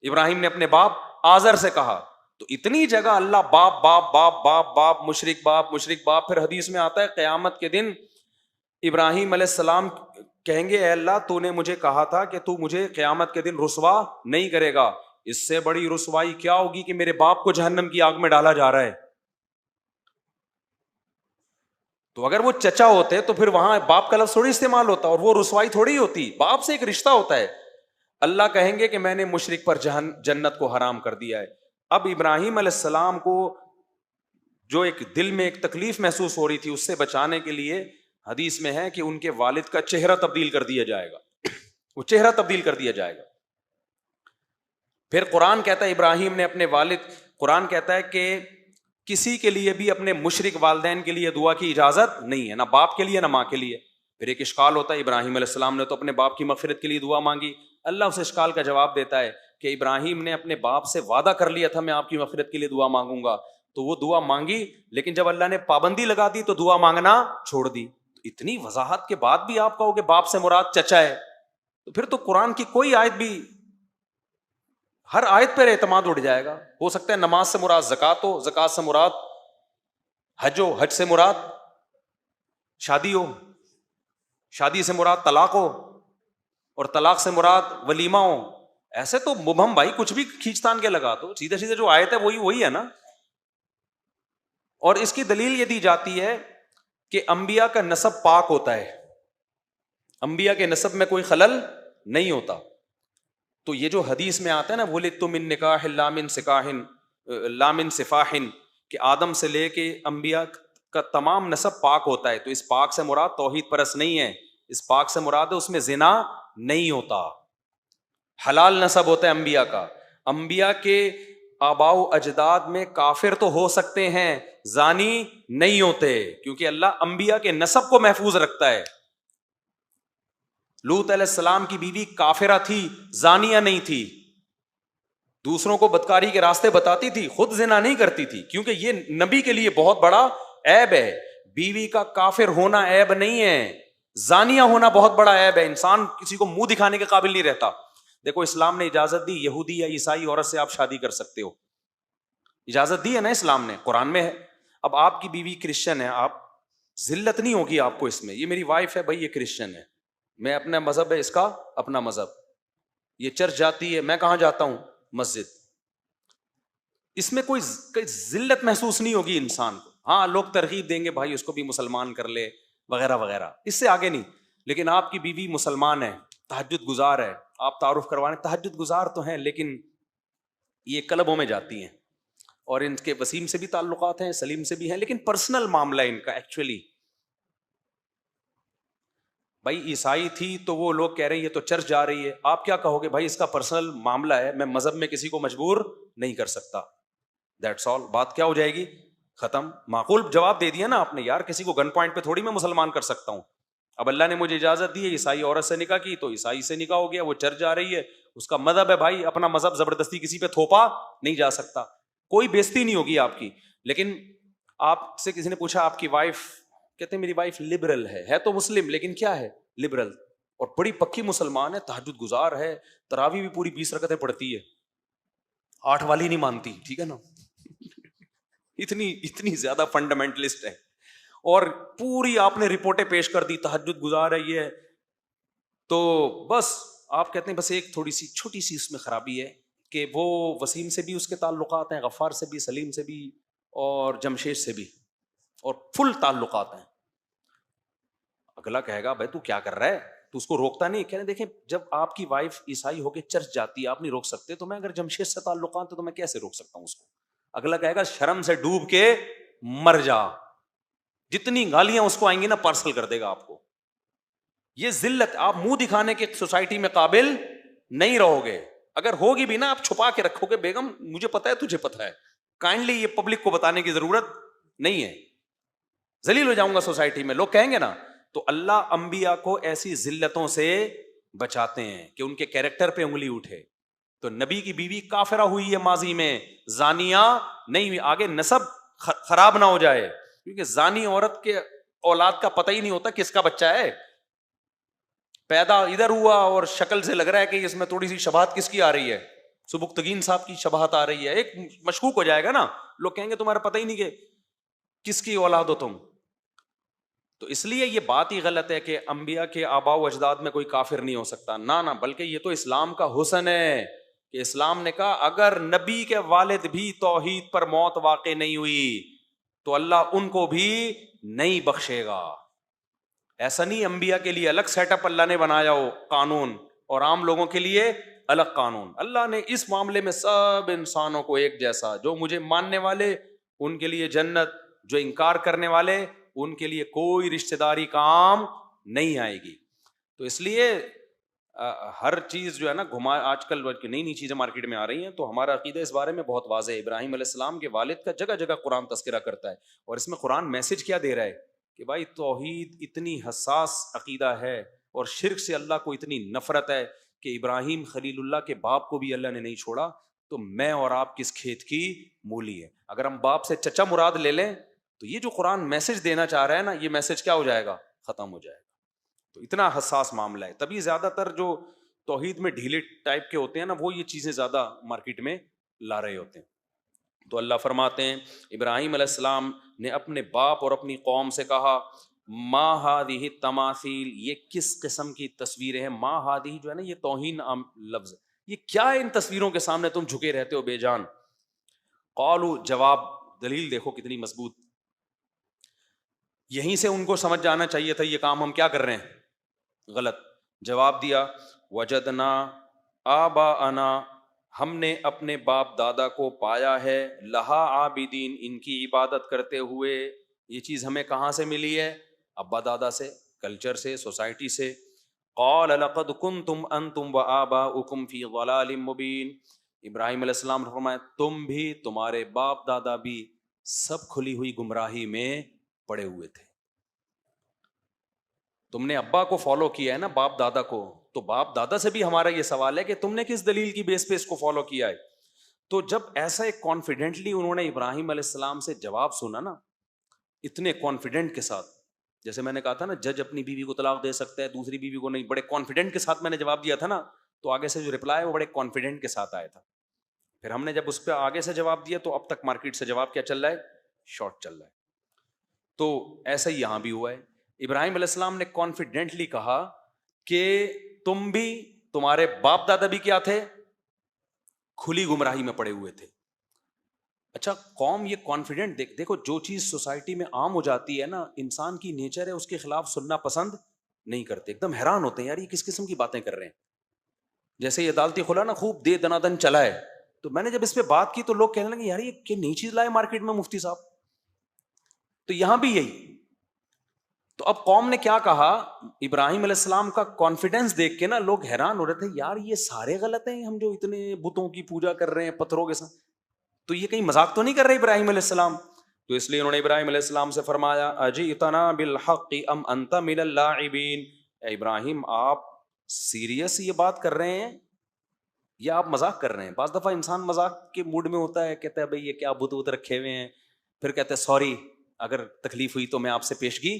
ابراہیم نے اپنے باپ آزر سے کہا. تو اتنی جگہ اللہ باپ باپ باپ باپ باپ, مشرک باپ مشرک باپ. پھر حدیث میں آتا ہے قیامت کے دن ابراہیم علیہ السلام کہیں گے اے اللہ تو نے مجھے کہا تھا کہ تو مجھے قیامت کے دن رسوا نہیں کرے گا, اس سے بڑی رسوائی کیا ہوگی کہ میرے باپ کو جہنم کی آگ میں ڈالا جا رہا ہے. تو اگر وہ چچا ہوتے تو پھر وہاں باپ کا لفظ تھوڑی استعمال ہوتا, اور وہ رسوائی تھوڑی ہوتی. باپ سے ایک رشتہ ہوتا ہے. اللہ کہیں گے کہ میں نے مشرک پر جنت کو حرام کر دیا ہے. اب ابراہیم علیہ السلام کو جو ایک دل میں ایک تکلیف محسوس ہو رہی تھی, اس سے بچانے کے لیے حدیث میں ہے کہ ان کے والد کا چہرہ تبدیل کر دیا جائے گا, وہ چہرہ تبدیل کر دیا جائے گا. پھر قرآن کہتا ہے ابراہیم نے اپنے والد, قرآن کہتا ہے کہ کسی کے لیے بھی اپنے مشرک والدین کے لیے دعا کی اجازت نہیں ہے, نہ باپ کے لیے نہ ماں کے لیے. پھر ایک اشکال ہوتا ہے, ابراہیم علیہ السلام نے تو اپنے باپ کی مغفرت کے لیے دعا مانگی. اللہ اس اشکال کا جواب دیتا ہے کہ ابراہیم نے اپنے باپ سے وعدہ کر لیا تھا میں آپ کی مغفرت کے لیے دعا مانگوں گا, تو وہ دعا مانگی, لیکن جب اللہ نے پابندی لگا دی تو دعا مانگنا چھوڑ دی. تو اتنی وضاحت کے بعد بھی آپ کہو کہ باپ سے مراد چچا ہے, تو پھر تو قرآن کی کوئی آیت بھی, ہر آیت پر اعتماد اڑ جائے گا. ہو سکتا ہے نماز سے مراد زکات ہو, زکات سے مراد حج ہو, حج سے مراد شادی ہو, شادی سے مراد طلاق ہو, اور طلاق سے مراد ولیمہ ہو. ایسے تو مبہم بھائی کچھ بھی کھینچتان کے لگا دو, سیدھے سیدھے جو آیت ہے وہی ہے نا. اور اس کی دلیل یہ دی جاتی ہے کہ انبیاء کا نسب پاک ہوتا ہے, انبیاء کے نسب میں کوئی خلل نہیں ہوتا. تو یہ جو حدیث میں آتا ہے نا وَلِدْتُ مِن نِکَاحٍ لَا مِن سِفَاحٍ لَا مِن سِفَاحٍ, کہ آدم سے لے کے انبیاء کا تمام نسب پاک ہوتا ہے. تو اس پاک سے مراد توحید پرست نہیں ہے, اس پاک سے مراد ہے اس میں زنا نہیں ہوتا. حلال نسب ہوتا ہے انبیاء کا. انبیاء کے آباء و اجداد میں کافر تو ہو سکتے ہیں, زانی نہیں ہوتے, کیونکہ اللہ انبیاء کے نسب کو محفوظ رکھتا ہے. لوط علیہ السلام کی بیوی کافرہ تھی, زانیہ نہیں تھی, دوسروں کو بدکاری کے راستے بتاتی تھی, خود زنا نہیں کرتی تھی, کیونکہ یہ نبی کے لیے بہت بڑا عیب ہے. بیوی کا کافر ہونا عیب نہیں ہے, زانیہ ہونا بہت بڑا عیب ہے. انسان کسی کو منہ دکھانے کے قابل نہیں رہتا. دیکھو اسلام نے اجازت دی, یہودی یا عیسائی عورت سے آپ شادی کر سکتے ہو, اجازت دی ہے نا اسلام نے, قرآن میں ہے. اب آپ کی بیوی کرسچن ہے, آپ ذلت نہیں ہوگی آپ کو اس میں, یہ میری وائف ہے بھائی, یہ کرسچن ہے, میں اپنا مذہب ہے, اس کا اپنا مذہب, یہ چرچ جاتی ہے, میں کہاں جاتا ہوں, مسجد. اس میں کوئی ذلت محسوس نہیں ہوگی انسان کو. ہاں لوگ ترغیب دیں گے بھائی اس کو بھی مسلمان کر لے وغیرہ وغیرہ, اس سے آگے نہیں. لیکن آپ کی بیوی مسلمان ہے, تہجد گزار ہے, آپ تعارف کروانے, تہجد گزار تو ہیں لیکن یہ کلبوں میں جاتی ہیں, اور ان کے وسیم سے بھی تعلقات ہیں, سلیم سے بھی ہیں, لیکن پرسنل معاملہ ہے ان کا ایکچولی. بھائی عیسائی تھی تو وہ لوگ کہہ رہے ہیں یہ تو چرچ جا رہی ہے, آپ کیا کہو گے, بھائی اس کا پرسنل معاملہ ہے, میں مذہب میں کسی کو مجبور نہیں کر سکتا, دیٹس آل. بات کیا ہو جائے گی, ختم. معقول جواب دے دیا نا آپ نے, یار کسی کو گن پوائنٹ پہ تھوڑی میں مسلمان کر سکتا ہوں. اب اللہ نے مجھے اجازت دی ہے, عیسائی عورت سے نکاح کی تو عیسائی سے نکاح ہو گیا, وہ چرچ جا رہی ہے, اس کا مذہب ہے بھائی, اپنا مذہب زبردستی کسی پہ تھوپا نہیں جا سکتا, کوئی بےزتی نہیں ہوگی آپ کی. لیکن آپ سے کسی نے پوچھا آپ کی وائف, کہتے ہیں میری وائف لبرل ہے تو مسلم, لیکن کیا ہے لبرل, اور بڑی پکی مسلمان ہے, تہجد گزار ہے, تراویح بھی پوری 20 رکعتیں پڑھتی ہے, 8 والی نہیں مانتی, ٹھیک ہے نا, اتنی زیادہ فنڈامنٹلسٹ ہے, اور پوری آپ نے رپورٹیں پیش کر دی, تہجد گزار ہے یہ ہے. تو بس آپ کہتے ہیں بس ایک تھوڑی سی چھوٹی سی اس میں خرابی ہے کہ وہ وسیم سے بھی اس کے تعلقات ہیں, غفار سے بھی, سلیم سے بھی, اور جمشید سے بھی, اور فل تعلقات ہیں. اگلا کہے گا بھائی تو کیا کر رہا ہے, تو اس کو روکتا نہیں. کہنے دیکھیں جب آپ کی وائف عیسائی ہو کے چرچ جاتی ہے, آپ نہیں روک سکتے, تو میں اگر جمشید سے تعلقات تو میں کیسے روک سکتا ہوں اس کو. اگلا کہے گا شرم سے ڈوب کے مر جا, جتنی گالیاں اس کو آئیں گی نا پارسل کر دے گا آپ کو. یہ ذلت, آپ منہ دکھانے کے سوسائٹی میں قابل نہیں رہو گے. اگر ہوگی بھی نا آپ چھپا کے رکھو گے, بیگم مجھے پتا ہے تجھے پتا ہے, کائنڈلی یہ پبلک کو بتانے کی ضرورت نہیں ہے, ذلیل ہو جاؤں گا سوسائٹی میں, لوگ کہیں گے نا. تو اللہ انبیاء کو ایسی ذلتوں سے بچاتے ہیں کہ ان کے کیریکٹر پہ انگلی اٹھے. تو نبی کی بیوی کافرہ ہوئی ہے ماضی میں, زانیہ نہیں ہوئی, آگے نسب خراب نہ ہو جائے, کیونکہ زانی عورت کے اولاد کا پتہ ہی نہیں ہوتا کس کا بچہ ہے, پیدا ادھر ہوا اور شکل سے لگ رہا ہے کہ اس میں تھوڑی سی شباہت کس کی آ رہی ہے, سبکتگین صاحب کی شباہت آ رہی ہے, ایک مشکوک ہو جائے گا نا, لوگ کہیں گے تمہارا پتہ ہی نہیں کہ کس کی اولاد ہو تم. تو اس لیے یہ بات ہی غلط ہے کہ انبیاء کے آباء و اجداد میں کوئی کافر نہیں ہو سکتا, نہ بلکہ یہ تو اسلام کا حسن ہے کہ اسلام نے کہا اگر نبی کے والد بھی توحید پر موت واقع نہیں ہوئی تو اللہ ان کو بھی نہیں بخشے گا. ایسا نہیں انبیاء کے لیے الگ سیٹ اپ اللہ نے بنایا ہو قانون, اور عام لوگوں کے لیے الگ قانون. اللہ نے اس معاملے میں سب انسانوں کو ایک جیسا, جو مجھے ماننے والے ان کے لیے جنت, جو انکار کرنے والے ان کے لیے کوئی رشتہ داری کام نہیں آئے گی. تو اس لیے ہر چیز جو ہے نا گھما, آج کل نئی چیزیں مارکیٹ میں آ رہی ہیں, تو ہمارا عقیدہ اس بارے میں بہت واضح ہے. ابراہیم علیہ السلام کے والد کا جگہ جگہ قرآن تذکرہ کرتا ہے, اور اس میں قرآن میسج کیا دے رہا ہے کہ بھائی توحید اتنی حساس عقیدہ ہے, اور شرک سے اللہ کو اتنی نفرت ہے کہ ابراہیم خلیل اللہ کے باپ کو بھی اللہ نے نہیں چھوڑا, تو میں اور آپ کس کھیت کی مولی ہے. اگر ہم باپ سے چچا مراد لے لیں تو یہ جو قرآن میسج دینا چاہ رہا ہے نا, یہ میسج کیا ہو جائے گا, ختم ہو جائے گا. تو اتنا حساس معاملہ ہے, تبھی زیادہ تر جو توحید میں ڈھیلے ٹائپ کے ہوتے ہیں نا, وہ یہ چیزیں زیادہ مارکیٹ میں لا رہے ہوتے ہیں. تو اللہ فرماتے ہیں ابراہیم علیہ السلام نے اپنے باپ اور اپنی قوم سے کہا ما ہذہ التماثیل, یہ کس قسم کی تصویریں ہیں. ما ہذہ جو ہے نا یہ توہین لفظ, یہ کیا ہے ان تصویروں کے سامنے تم جھکے رہتے ہو بے جان. قالوا, جواب دلیل دیکھو کتنی مضبوط, یہیں سے ان کو سمجھ جانا چاہیے تھا یہ کام ہم کیا کر رہے ہیں غلط. جواب دیا وجدنا آباءنا, ہم نے اپنے باپ دادا کو پایا ہے, لہا عابدین, ان کی عبادت کرتے ہوئے. یہ چیز ہمیں کہاں سے ملی ہے, ابا دادا سے. کلچر سے, سوسائٹی سے. قال لقد کنتم انتم وآباؤکم فی ضلال مبین. ابراہیم علیہ السلام نے فرمایا تم بھی, تمہارے باپ دادا بھی سب کھلی ہوئی گمراہی میں پڑے ہوئے تھے. تم نے ابا کو فالو کیا ہے نا, باپ دادا کو, تو باپ دادا سے بھی ہمارا یہ سوال ہے کہ تم نے کس دلیل کی بیس پہ اس کو فالو کیا ہے. تو جب ایسا ایک کانفیڈنٹلی انہوں نے ابراہیم علیہ السلام سے جواب سنا نا, اتنے کانفیڈنٹ کے ساتھ, جیسے میں نے کہا تھا نا جج اپنی بیوی کو طلاق دے سکتا ہے, دوسری بیوی کو نہیں, بڑے کانفیڈنٹ کے ساتھ میں نے جواب دیا تھا نا, تو آگے سے جو رپلائی ہے وہ بڑے کانفیڈنٹ کے ساتھ آیا تھا. پھر ہم نے جب اس پہ آگے سے جواب دیا تو اب تک مارکیٹ سے جواب کیا چل رہا ہے, شارٹ چل رہا ہے. تو ایسا ہی یہاں بھی ہوا ہے. ابراہیم علیہ السلام نے کانفیڈنٹلی کہا کہ تم بھی, تمہارے باپ دادا بھی کیا تھے, کھلی گمراہی میں پڑے ہوئے تھے. اچھا قوم یہ کانفیڈنٹ دیکھو, جو چیز سوسائٹی میں عام ہو جاتی ہے نا, انسان کی نیچر ہے اس کے خلاف سننا پسند نہیں کرتے, ایک دم حیران ہوتے ہیں یار یہ کس قسم کی باتیں کر رہے ہیں. جیسے یہ عدالتی خلا نا خوب دے دنادن چلا ہے, تو میں نے جب اس پہ بات کی تو لوگ کہنے لگے یار یہ کہ نئی چیز لائے مارکیٹ میں مفتی صاحب. تو یہاں بھی یہی. تو اب قوم نے کیا کہا, ابراہیم علیہ السلام کا کانفیڈنس دیکھ کے نا لوگ حیران ہو رہے تھے, یار یہ سارے غلط ہیں, ہم جو اتنے بتوں کی پوجا کر رہے ہیں پتھروں کے ساتھ, تو یہ کہیں مذاق تو نہیں کر رہے ابراہیم علیہ السلام. تو اس لیے انہوں نے ابراہیم علیہ السلام سے فرمایا اجئتنا بالحق ام انت من اللاعبین. اے ابراہیم آپ سیریس یہ بات کر رہے ہیں یا آپ مذاق کر رہے ہیں؟ بعض دفعہ انسان مذاق کے موڈ میں ہوتا ہے, کہتا ہے بھائی یہ کیا بت بت رکھے ہوئے ہیں, پھر کہتے ہیں سوری اگر تکلیف ہوئی تو میں آپ سے پیشگی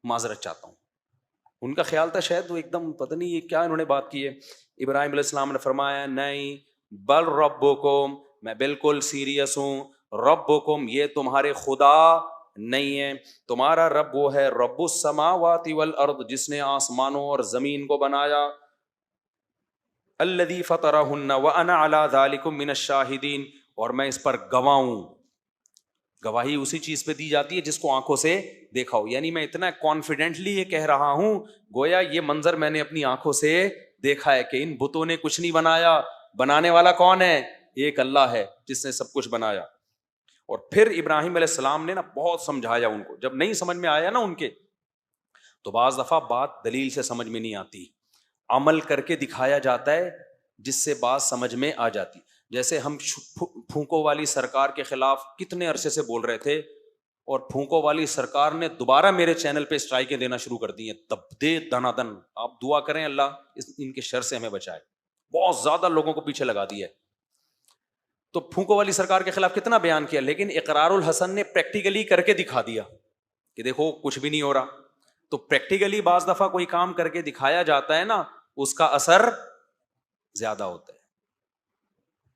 معذرت چاہتا ہوں. ان کا خیال تھا شاید وہ ایک دم پتہ نہیں یہ کیا انہوں نے بات کی ہے. ابراہیم علیہ السلام نے فرمایا نہیں, بل ربکم, میں بالکل سیریس ہوں, ربکم یہ تمہارے خدا نہیں ہے, تمہارا رب وہ ہے رب السماوات والارض جس نے آسمانوں اور زمین کو بنایا, الذی فطرہن وانا علی ذالکم من الشاہدین, اور میں اس پر گواہ ہوں. گواہی اسی چیز پہ دی جاتی ہے جس کو آنکھوں سے دیکھا ہو, یعنی میں اتنا کانفیڈنٹلی یہ کہہ رہا ہوں گویا یہ منظر میں نے اپنی آنکھوں سے دیکھا ہے کہ ان بتوں نے کچھ نہیں بنایا, بنانے والا کون ہے, ایک اللہ ہے جس نے سب کچھ بنایا. اور پھر ابراہیم علیہ السلام نے نا بہت سمجھایا ان کو, جب نہیں سمجھ میں آیا نا ان کے, تو بعض دفعہ بات دلیل سے سمجھ میں نہیں آتی, عمل کر کے دکھایا جاتا ہے جس سے بات سمجھ میں آ جاتی. جیسے ہم پھونکو والی سرکار کے خلاف کتنے عرصے سے بول رہے تھے, اور پھونکو والی سرکار نے دوبارہ میرے چینل پہ اسٹرائکیں دینا شروع کر دی ہیں, تب دے دنا دن. آپ دعا کریں اللہ ان کے شر سے ہمیں بچائے, بہت زیادہ لوگوں کو پیچھے لگا دیا ہے. تو پھونکو والی سرکار کے خلاف کتنا بیان کیا, لیکن اقرار الحسن نے پریکٹیکلی کر کے دکھا دیا کہ دیکھو کچھ بھی نہیں ہو رہا. تو پریکٹیکلی بعض دفعہ کوئی کام کر کے دکھایا جاتا ہے نا, اس کا اثر زیادہ ہوتا ہے.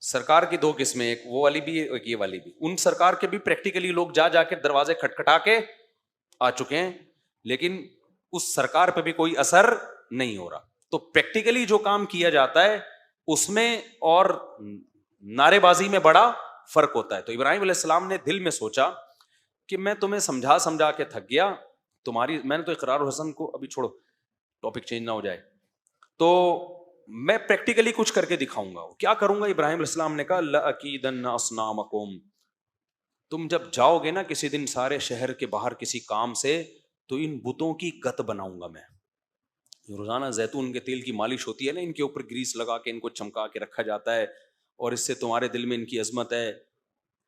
سرکار کی دو قسمیں, ایک وہ والی بھی ایک یہ والی بھی. ان سرکار کے بھی پریکٹیکلی لوگ جا جا کے دروازے کھٹکھٹا کے آ چکے ہیں, لیکن اس سرکار پہ بھی کوئی اثر نہیں ہو رہا. تو پریکٹیکلی جو کام کیا جاتا ہے اس میں اور نعرے بازی میں بڑا فرق ہوتا ہے. تو ابراہیم علیہ السلام نے دل میں سوچا کہ میں تمہیں سمجھا کے تھک گیا, تمہاری میں نے تو اقرار الحسن کو ابھی چھوڑو, ٹاپک چینج نہ ہو جائے, تو میں پریکٹیکلی کچھ کر کے دکھاؤں گا. کیا کروں گا؟ ابراہیم علیہ السلام نے کہا لَأَكِيدَنَّ أَصْنَامَكُمْ, تم جب جاؤ گے نا کسی دن سارے شہر کے باہر کسی کام سے, تو ان بتوں کی گت بناؤں گا میں. روزانہ زیتون کے تیل کی مالش ہوتی ہے نا, ان کے اوپر گریس لگا کے ان کو چمکا کے رکھا جاتا ہے, اور اس سے تمہارے دل میں ان کی عظمت ہے,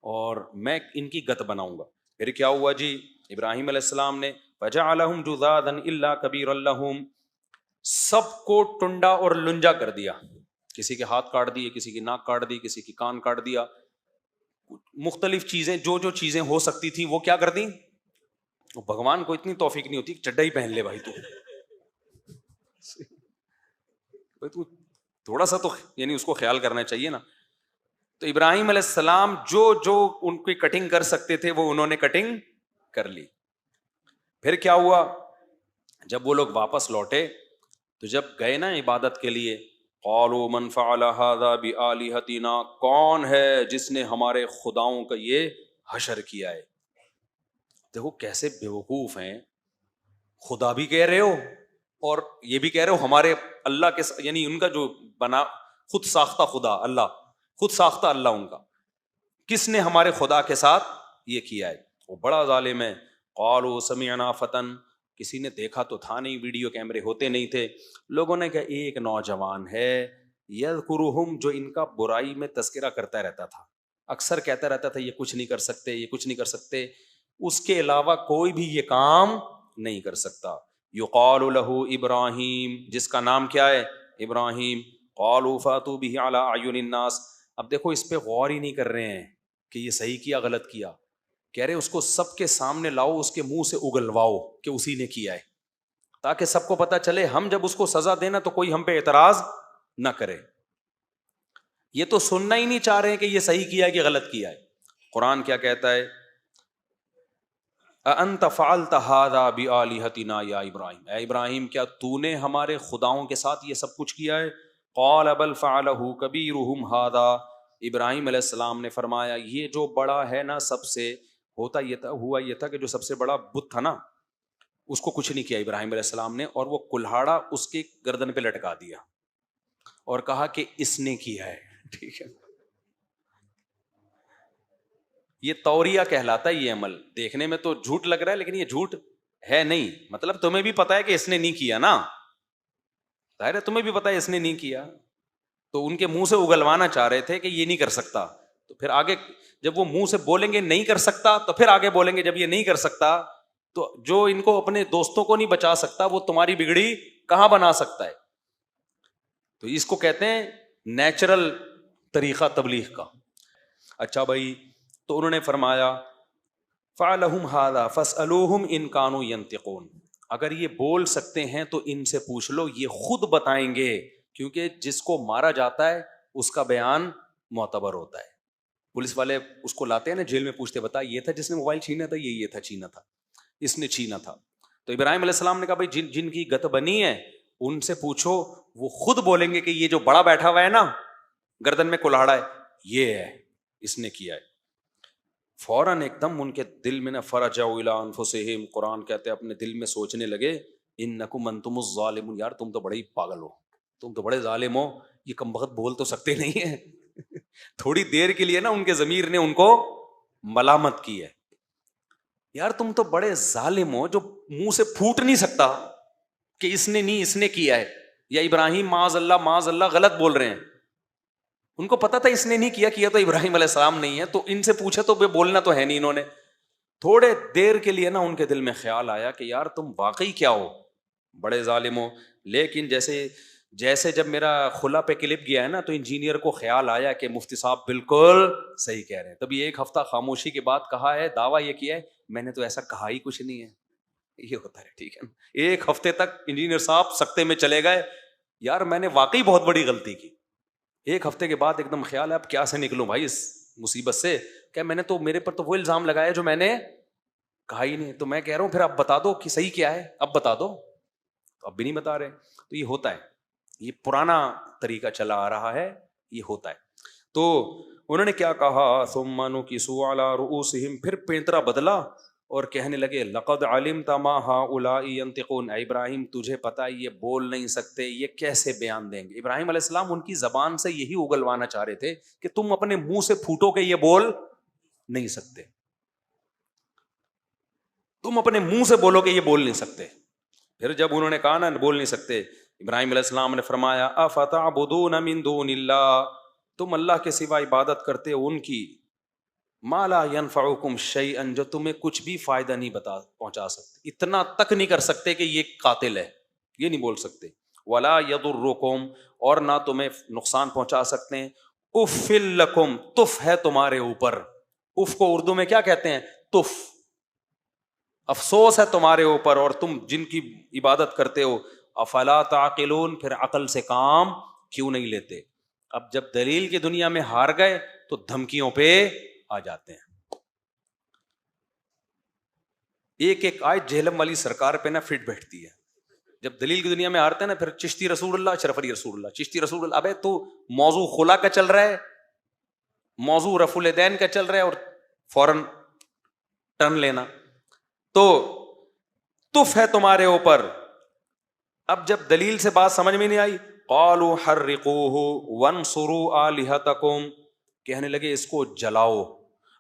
اور میں ان کی گت بناؤں گا. پھر کیا ہوا جی, ابراہیم علیہ السلام نے فَجَعَلَهُمْ جُذَاذًا إِلَّا كَبِيرًا لَهُمْ, سب کو ٹنڈا اور لنجا کر دیا. کسی کے ہاتھ کاٹ دیے, کسی کی ناک کاٹ دی, کسی کی کان کاٹ دیا, مختلف چیزیں جو چیزیں ہو سکتی تھی وہ کیا کر دی. بھگوان کو اتنی توفیق نہیں ہوتی, چڈا ہی پہن لے بھائی تو تھوڑا سا تو یعنی اس کو خیال کرنا چاہیے نا. تو ابراہیم علیہ السلام جو ان کی کٹنگ کر سکتے تھے وہ انہوں نے کٹنگ کر لی. پھر کیا ہوا, جب وہ لوگ واپس لوٹے تو جب گئے نا عبادت کے لیے, قالوا من فعل هذا بآلهتنا, کون ہے جس نے ہمارے خداؤں کا یہ حشر کیا ہے. دیکھو کیسے بیوقوف ہیں, خدا بھی کہہ رہے ہو اور یہ بھی کہہ رہے ہو ہمارے اللہ کے, یعنی ان کا جو بنا خود ساختہ خدا اللہ, خود ساختہ اللہ ان کا, کس نے ہمارے خدا کے ساتھ یہ کیا ہے, وہ بڑا ظالم ہے. قالوا سمعنا فتن, کسی نے دیکھا تو تھا نہیں, ویڈیو کیمرے ہوتے نہیں تھے. لوگوں نے کہا ایک نوجوان ہے یذکرہم, جو ان کا برائی میں تذکرہ کرتا رہتا تھا, اکثر کہتا رہتا تھا یہ کچھ نہیں کر سکتے, یہ کچھ نہیں کر سکتے, اس کے علاوہ کوئی بھی یہ کام نہیں کر سکتا. یقال لہ ابراہیم, جس کا نام کیا ہے؟ ابراہیم. قالوا فاتوا به علی اعین الناس. اب دیکھو اس پہ غور ہی نہیں کر رہے ہیں کہ یہ صحیح کیا غلط کیا, کہہ رہے اس کو سب کے سامنے لاؤ, اس کے منہ سے اگلواؤ کہ اسی نے کیا ہے, تاکہ سب کو پتا چلے, ہم جب اس کو سزا دینا تو کوئی ہم پہ اعتراض نہ کرے. یہ تو سننا ہی نہیں چاہ رہے کہ یہ صحیح کیا ہے کہ غلط کیا ہے. قرآن کیا کہتا ہے؟ اَأَنْتَ فَعَلْتَ هَذَا بِآلِهَتِنَا يَا ابراہیم, اے ابراہیم کیا تو نے ہمارے خداؤں کے ساتھ یہ سب کچھ کیا ہے؟ قَالَ بَلْ فَعَلَهُ كَبِيرُهُمْ هَذَا. ابراہیم علیہ السلام نے فرمایا یہ جو بڑا ہے نا سب سے, ہوا یہ تھا کہ جو سب سے بڑا بت تھا نا اس کو کچھ نہیں کیا ابراہیم علیہ السلام نے, اور وہ کلہاڑا اس کے گردن پہ لٹکا دیا اور کہا کہ اس نے کیا ہے. ٹھیک ہے, یہ توریہ کہلاتا ہے یہ عمل. دیکھنے میں تو جھوٹ لگ رہا ہے لیکن یہ جھوٹ ہے نہیں, مطلب تمہیں بھی پتا ہے کہ اس نے نہیں کیا نا, ظاہر ہے تمہیں بھی پتا ہے اس نے نہیں کیا, تو ان کے منہ سے اگلوانا چاہ رہے تھے کہ یہ نہیں کر سکتا, تو پھر آگے جب وہ منہ سے بولیں گے نہیں کر سکتا تو پھر آگے بولیں گے جب یہ نہیں کر سکتا تو جو ان کو اپنے دوستوں کو نہیں بچا سکتا وہ تمہاری بگڑی کہاں بنا سکتا ہے. تو اس کو کہتے ہیں نیچرل طریقہ تبلیغ کا. اچھا بھائی, تو انہوں نے فرمایا فَعَلَهُمْ هَذَا فَاسْأَلُوهُمْ إِنْ كَانُوا يَنْطِقُونَ, اگر یہ بول سکتے ہیں تو ان سے پوچھ لو, یہ خود بتائیں گے, کیونکہ جس کو مارا جاتا ہے اس کا بیان معتبر ہوتا ہے. پولیس والے اس کو لاتے ہیں نا جیل میں, پوچھتے بتا یہ تھا جس نے موبائل چھینا تھا, یہ تھا چھینا تھا, اس نے چھینا تھا. تو ابراہیم علیہ السلام نے کہا بھائی جن کی گت بنی ہے ان سے پوچھو, وہ خود بولیں گے کہ یہ جو بڑا بیٹھا ہوا ہے نا گردن میں کلاڑا ہے یہ ہے, اس نے کیا ہے. فوراً ایک دم ان کے دل میں نہ فرجعوا الی انفسہم, قرآن کہتے ہیں اپنے دل میں سوچنے لگے انکم انتم الظالمون, یار تم تو بڑے ہی پاگل ہو, تم تو بڑے ظالم ہو, یہ کم بخت بول تو سکتے نہیں ہیں. تھوڑی دیر کے لیے نا ان کے ضمیر نے ان کو ملامت کی ہے, یار تم تو بڑے ظالم ہو جو منہ سے پھوٹ نہیں سکتا کہ اس نے نہیں, اس نے کیا ہے, یا ابراہیم معاذ اللہ غلط بول رہے ہیں. ان کو پتا تھا اس نے نہیں کیا تو ابراہیم علیہ السلام نہیں ہے, تو ان سے پوچھا تو بولنا تو ہے نہیں انہوں نے. تھوڑے دیر کے لیے نا ان کے دل میں خیال آیا کہ یار تم واقعی کیا ہو, بڑے ظالم ہو. لیکن جیسے جب میرا خلا پہ کلپ گیا ہے نا تو انجینئر کو خیال آیا کہ مفتی صاحب بالکل صحیح کہہ رہے ہیں. تبھی ایک ہفتہ خاموشی کے بعد کہا ہے, دعویٰ یہ کیا ہے میں نے تو ایسا کہا ہی کچھ نہیں ہے. یہ ہوتا ہے, ٹھیک ہے. ایک ہفتے تک انجینئر صاحب سکتے میں چلے گئے, یار میں نے واقعی بہت بڑی غلطی کی. ایک ہفتے کے بعد ایک دم خیال ہے اب کیا سے نکلوں بھائی اس مصیبت سے, کہ میں نے تو میرے پر تو وہ الزام لگایا جو میں نے کہا ہی نہیں. تو میں کہہ رہا ہوں پھر اب بتا دو کہ صحیح کیا ہے, اب بتا دو. تو اب بھی نہیں بتا رہے. تو یہ ہوتا ہے, یہ پرانا طریقہ چلا آ رہا ہے, یہ ہوتا ہے. تو انہوں نے کیا کہا, ثم نکسوا علی رؤوسہم, پھر پینترا بدلا اور کہنے لگے لقد علمت ما هؤلاء ينطقون, اے ابراہیم تجھے پتا ہے یہ بول نہیں سکتے, یہ کیسے بیان دیں گے. ابراہیم علیہ السلام ان کی زبان سے یہی اگلوانا چاہ رہے تھے کہ تم اپنے منہ سے پھوٹو کہ یہ بول نہیں سکتے, تم اپنے منہ سے بولو کہ یہ بول نہیں سکتے. پھر جب انہوں نے کہا نا بول نہیں سکتے, ابراہیم علیہ السلام نے فرمایا افتعبدون من دون اللہ, تم اللہ کے سوا عبادت کرتے ہو ان کی, ما لا ينفعکم شیئا, جو تمہیں کچھ بھی فائدہ نہیں پہنچا سکتے, اتنا تک نہیں کر سکتے کہ یہ قاتل ہے, یہ نہیں بول سکتے. ولا یضرکم, اور نہ تمہیں نقصان پہنچا سکتے ہیں. اف لکم, تف ہے تمہارے اوپر. اف کو اردو میں کیا کہتے ہیں؟ تف, افسوس ہے تمہارے اوپر, اور تم جن کی عبادت کرتے ہو. افلا تعقلون, پھر عقل سے کام کیوں نہیں لیتے؟ اب جب دلیل کی دنیا میں ہار گئے تو دھمکیوں پہ آ جاتے ہیں. ایک آیت جہلم والی سرکار پہ نا فٹ بیٹھتی ہے. جب دلیل کی دنیا میں ہارتے ہیں نا پھر چشتی رسول اللہ, اشرف علی رسول اللہ, چشتی رسول اللہ. ابے تو موضوع خلا کا چل رہا ہے, موضوع رفع الیدین کا چل رہا ہے, اور فوراً ٹرن لینا. تو تف ہے تمہارے اوپر. اب جب دلیل سے بات سمجھ میں نہیں آئی, قالوا حرقوه وانصروا آلہتکم, کہنے لگے اس کو جلاؤ.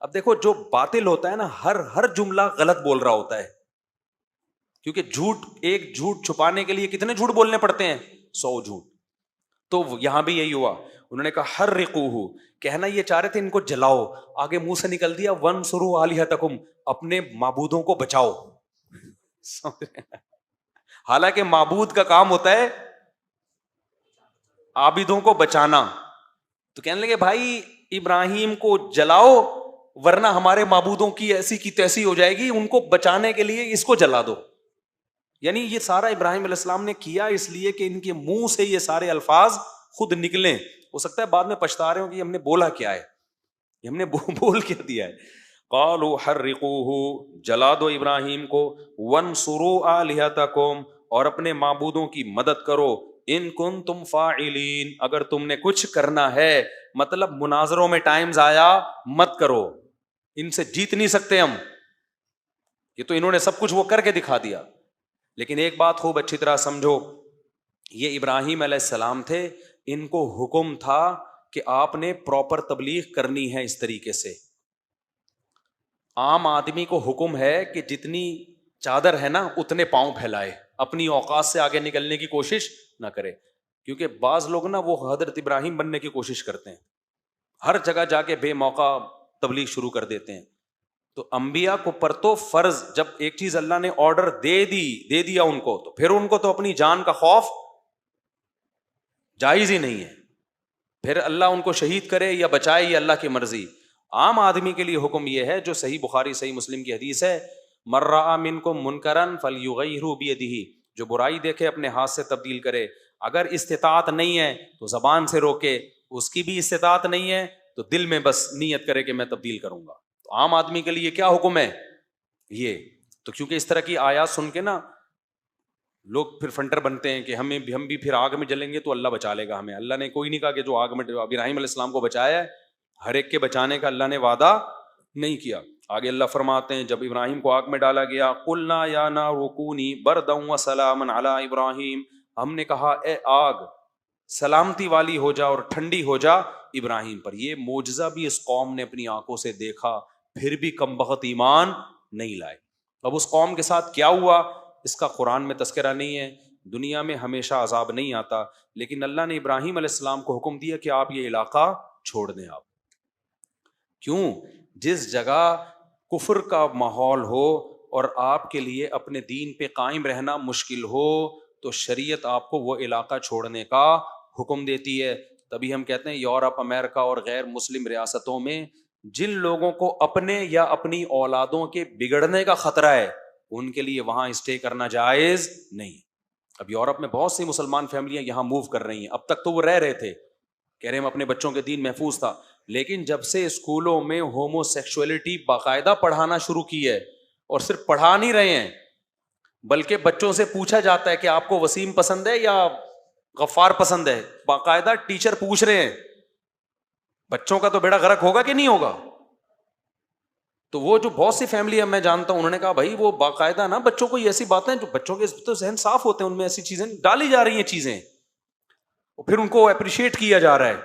اب دیکھو جو باطل ہوتا ہے نا ہر جملہ غلط بول رہا ہوتا ہے, کیونکہ جھوٹ، ایک جھوٹ چھپانے کے لیے کتنے جھوٹ بولنے پڑتے ہیں؟ 100 جھوٹ. تو یہاں بھی یہی ہوا. انہوں نے کہا حرقوہ، کہنا یہ چاہ رہے تھے ان کو جلاؤ، آگے منہ سے نکل دیا وانصروا آلہتکم، اپنے معبودوں کو بچاؤ. حالانکہ معبود کا کام ہوتا ہے عابدوں کو بچانا. تو کہنے لگے بھائی ابراہیم کو جلاؤ ورنہ ہمارے معبودوں کی ایسی کی تیسی ہو جائے گی، ان کو بچانے کے لیے اس کو جلا دو. یعنی یہ سارا ابراہیم علیہ السلام نے کیا اس لیے کہ ان کے منہ سے یہ سارے الفاظ خود نکلیں. ہو سکتا ہے بعد میں پچھتا رہے ہو کہ ہم نے بولا کیا ہے، ہم نے بول کیا دیا ہے. قالوا حرقوہ، جلا دو ابراہیم کو، وانصروا آلہتکم، اور اپنے معبودوں کی مدد کرو، ان کنتم فاعلین، اگر تم نے کچھ کرنا ہے. مطلب مناظروں میں ٹائم ضائع مت کرو، ان سے جیت نہیں سکتے ہم. یہ تو انہوں نے سب کچھ وہ کر کے دکھا دیا. لیکن ایک بات خوب اچھی طرح سمجھو، یہ ابراہیم علیہ السلام تھے، ان کو حکم تھا کہ آپ نے پراپر تبلیغ کرنی ہے اس طریقے سے. عام آدمی کو حکم ہے کہ جتنی چادر ہے نا اتنے پاؤں پھیلائے، اپنی اوقات سے آگے نکلنے کی کوشش نہ کرے. کیونکہ بعض لوگ نا وہ حضرت ابراہیم بننے کی کوشش کرتے ہیں، ہر جگہ جا کے بے موقع تبلیغ شروع کر دیتے ہیں. تو انبیاء کو پر تو فرض، جب ایک چیز اللہ نے آرڈر دے دیا ان کو، تو پھر ان کو تو اپنی جان کا خوف جائز ہی نہیں ہے. پھر اللہ ان کو شہید کرے یا بچائے یہ اللہ کی مرضی. عام آدمی کے لیے حکم یہ ہے جو صحیح بخاری صحیح مسلم کی حدیث ہے، من رأى منکم منکرا فلیغیرہ بیدہ، جو برائی دیکھے اپنے ہاتھ سے تبدیل کرے. اگر استطاعت نہیں ہے تو زبان سے روکے، اس کی بھی استطاعت نہیں ہے تو دل میں بس نیت کرے کہ میں تبدیل کروں گا. تو عام آدمی کے لیے کیا حکم ہے یہ؟ تو کیونکہ اس طرح کی آیات سن کے نا لوگ پھر فنٹر بنتے ہیں کہ ہم بھی پھر آگ میں جلیں گے تو اللہ بچا لے گا ہمیں. اللہ نے کوئی نہیں کہا کہ جو آگ میں ابراہیم علیہ السلام کو بچایا ہے، ہر ایک کے بچانے کا اللہ نے وعدہ نہیں کیا. آگے اللہ فرماتے ہیں جب ابراہیم کو آگ میں ڈالا گیا، قلنا یا نار کونی بردا وسلاما علی ابراہیم، ہم نے کہا اے آگ سلامتی والی ہو جا اور ٹھنڈی ہو جا ابراہیم پر. یہ معجزہ بھی اس قوم نے اپنی آنکھوں سے دیکھا، پھر بھی کم بخت ایمان نہیں لائے. اب اس قوم کے ساتھ کیا ہوا اس کا قرآن میں تذکرہ نہیں ہے. دنیا میں ہمیشہ عذاب نہیں آتا، لیکن اللہ نے ابراہیم علیہ السلام کو حکم دیا کہ آپ یہ علاقہ چھوڑ دیں. آپ کیوں؟ جس جگہ کفر کا ماحول ہو اور آپ کے لیے اپنے دین پہ قائم رہنا مشکل ہو تو شریعت آپ کو وہ علاقہ چھوڑنے کا حکم دیتی ہے. تبھی ہم کہتے ہیں یورپ، امریکہ اور غیر مسلم ریاستوں میں جن لوگوں کو اپنے یا اپنی اولادوں کے بگڑنے کا خطرہ ہے ان کے لیے وہاں اسٹے کرنا جائز نہیں. اب یورپ میں بہت سی مسلمان فیملیاں یہاں موو کر رہی ہیں. اب تک تو وہ رہ رہے تھے، کہہ رہے ہیں اپنے بچوں کے دین محفوظ تھا، لیکن جب سے اسکولوں میں ہومو سیکسولیٹی باقاعدہ پڑھانا شروع کی ہے، اور صرف پڑھا نہیں رہے ہیں بلکہ بچوں سے پوچھا جاتا ہے کہ آپ کو وسیم پسند ہے یا غفار پسند ہے، باقاعدہ ٹیچر پوچھ رہے ہیں. بچوں کا تو بیڑا غرق ہوگا کہ نہیں ہوگا؟ تو وہ جو بہت سی فیملی میں جانتا ہوں انہوں نے کہا بھائی وہ باقاعدہ نا بچوں کو ایسی باتیں جو بچوں کے تو ذہن صاف ہوتے ہیں ان میں ایسی چیزیں ڈالی جا رہی ہیں چیزیں، اور پھر ان کو اپریشیٹ کیا جا رہا ہے.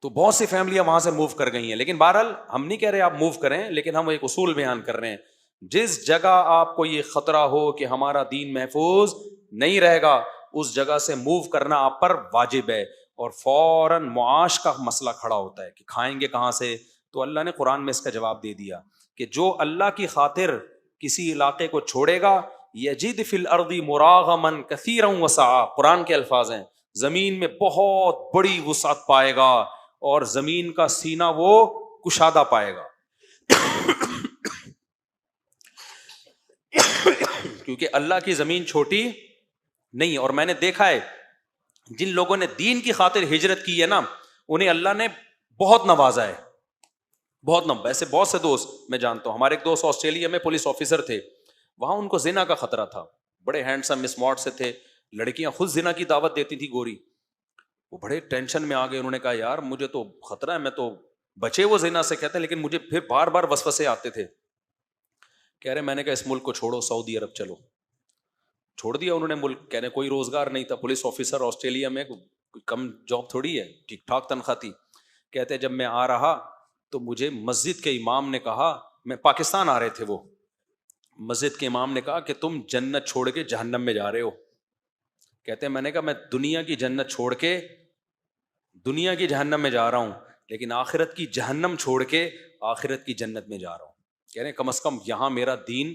تو بہت سی فیملیاں وہاں سے موو کر گئی ہیں. لیکن بہرحال ہم نہیں کہہ رہے آپ موو کریں، لیکن ہم ایک اصول بیان کر رہے ہیں. جس جگہ آپ کو یہ خطرہ ہو کہ ہمارا دین محفوظ نہیں رہے گا اس جگہ سے موو کرنا آپ پر واجب ہے. اور فوراً معاش کا مسئلہ کھڑا ہوتا ہے کہ کھائیں گے کہاں سے. تو اللہ نے قرآن میں اس کا جواب دے دیا کہ جو اللہ کی خاطر کسی علاقے کو چھوڑے گا یجد فی الارض مراغما کثیرا وسعا، قرآن کے الفاظ ہیں، زمین میں بہت بڑی وسعت پائے گا اور زمین کا سینہ وہ کشادہ پائے گا. کیونکہ اللہ کی زمین چھوٹی نہیں. اور میں نے دیکھا ہے جن لوگوں نے دین کی خاطر ہجرت کی ہے نا انہیں اللہ نے بہت نوازا ہے، بہت ایسے بہت سے دوست میں جانتا ہوں. ہمارے ایک دوست آسٹریلیا میں پولیس آفیسر تھے، وہاں ان کو زنا کا خطرہ تھا، بڑے ہینڈسم اسمارٹ سے تھے، لڑکیاں خود زنا کی دعوت دیتی تھی گوری. وہ بڑے ٹینشن میں آ گئے، انہوں نے کہا یار مجھے تو خطرہ ہے، میں تو بچے وہ زنا سے کہتے ہیں لیکن مجھے پھر بار بار وسوسے آتے تھے. کہہ رہے میں نے کہا اس ملک کو چھوڑو، سعودی عرب چلو. چھوڑ دیا انہوں نے ملک، کہہ رہے کوئی روزگار نہیں تھا، پولیس آفیسر آسٹریلیا میں کم جاب تھوڑی ہے، ٹھیک ٹھاک تنخواہ تھی. کہتے جب میں آ رہا تو مجھے مسجد کے امام نے کہا، میں پاکستان آ رہے تھے وہ، مسجد کے امام نے کہا کہ تم جنت چھوڑ کے جہنم میں جا رہے ہو. کہتے ہیں میں نے کہا میں دنیا کی جنت چھوڑ کے دنیا کی جہنم میں جا رہا ہوں, لیکن آخرت کی جہنم چھوڑ کے آخرت کی جنت میں جا رہا ہوں. کہہ رہے ہیں کم از کم یہاں میرا دین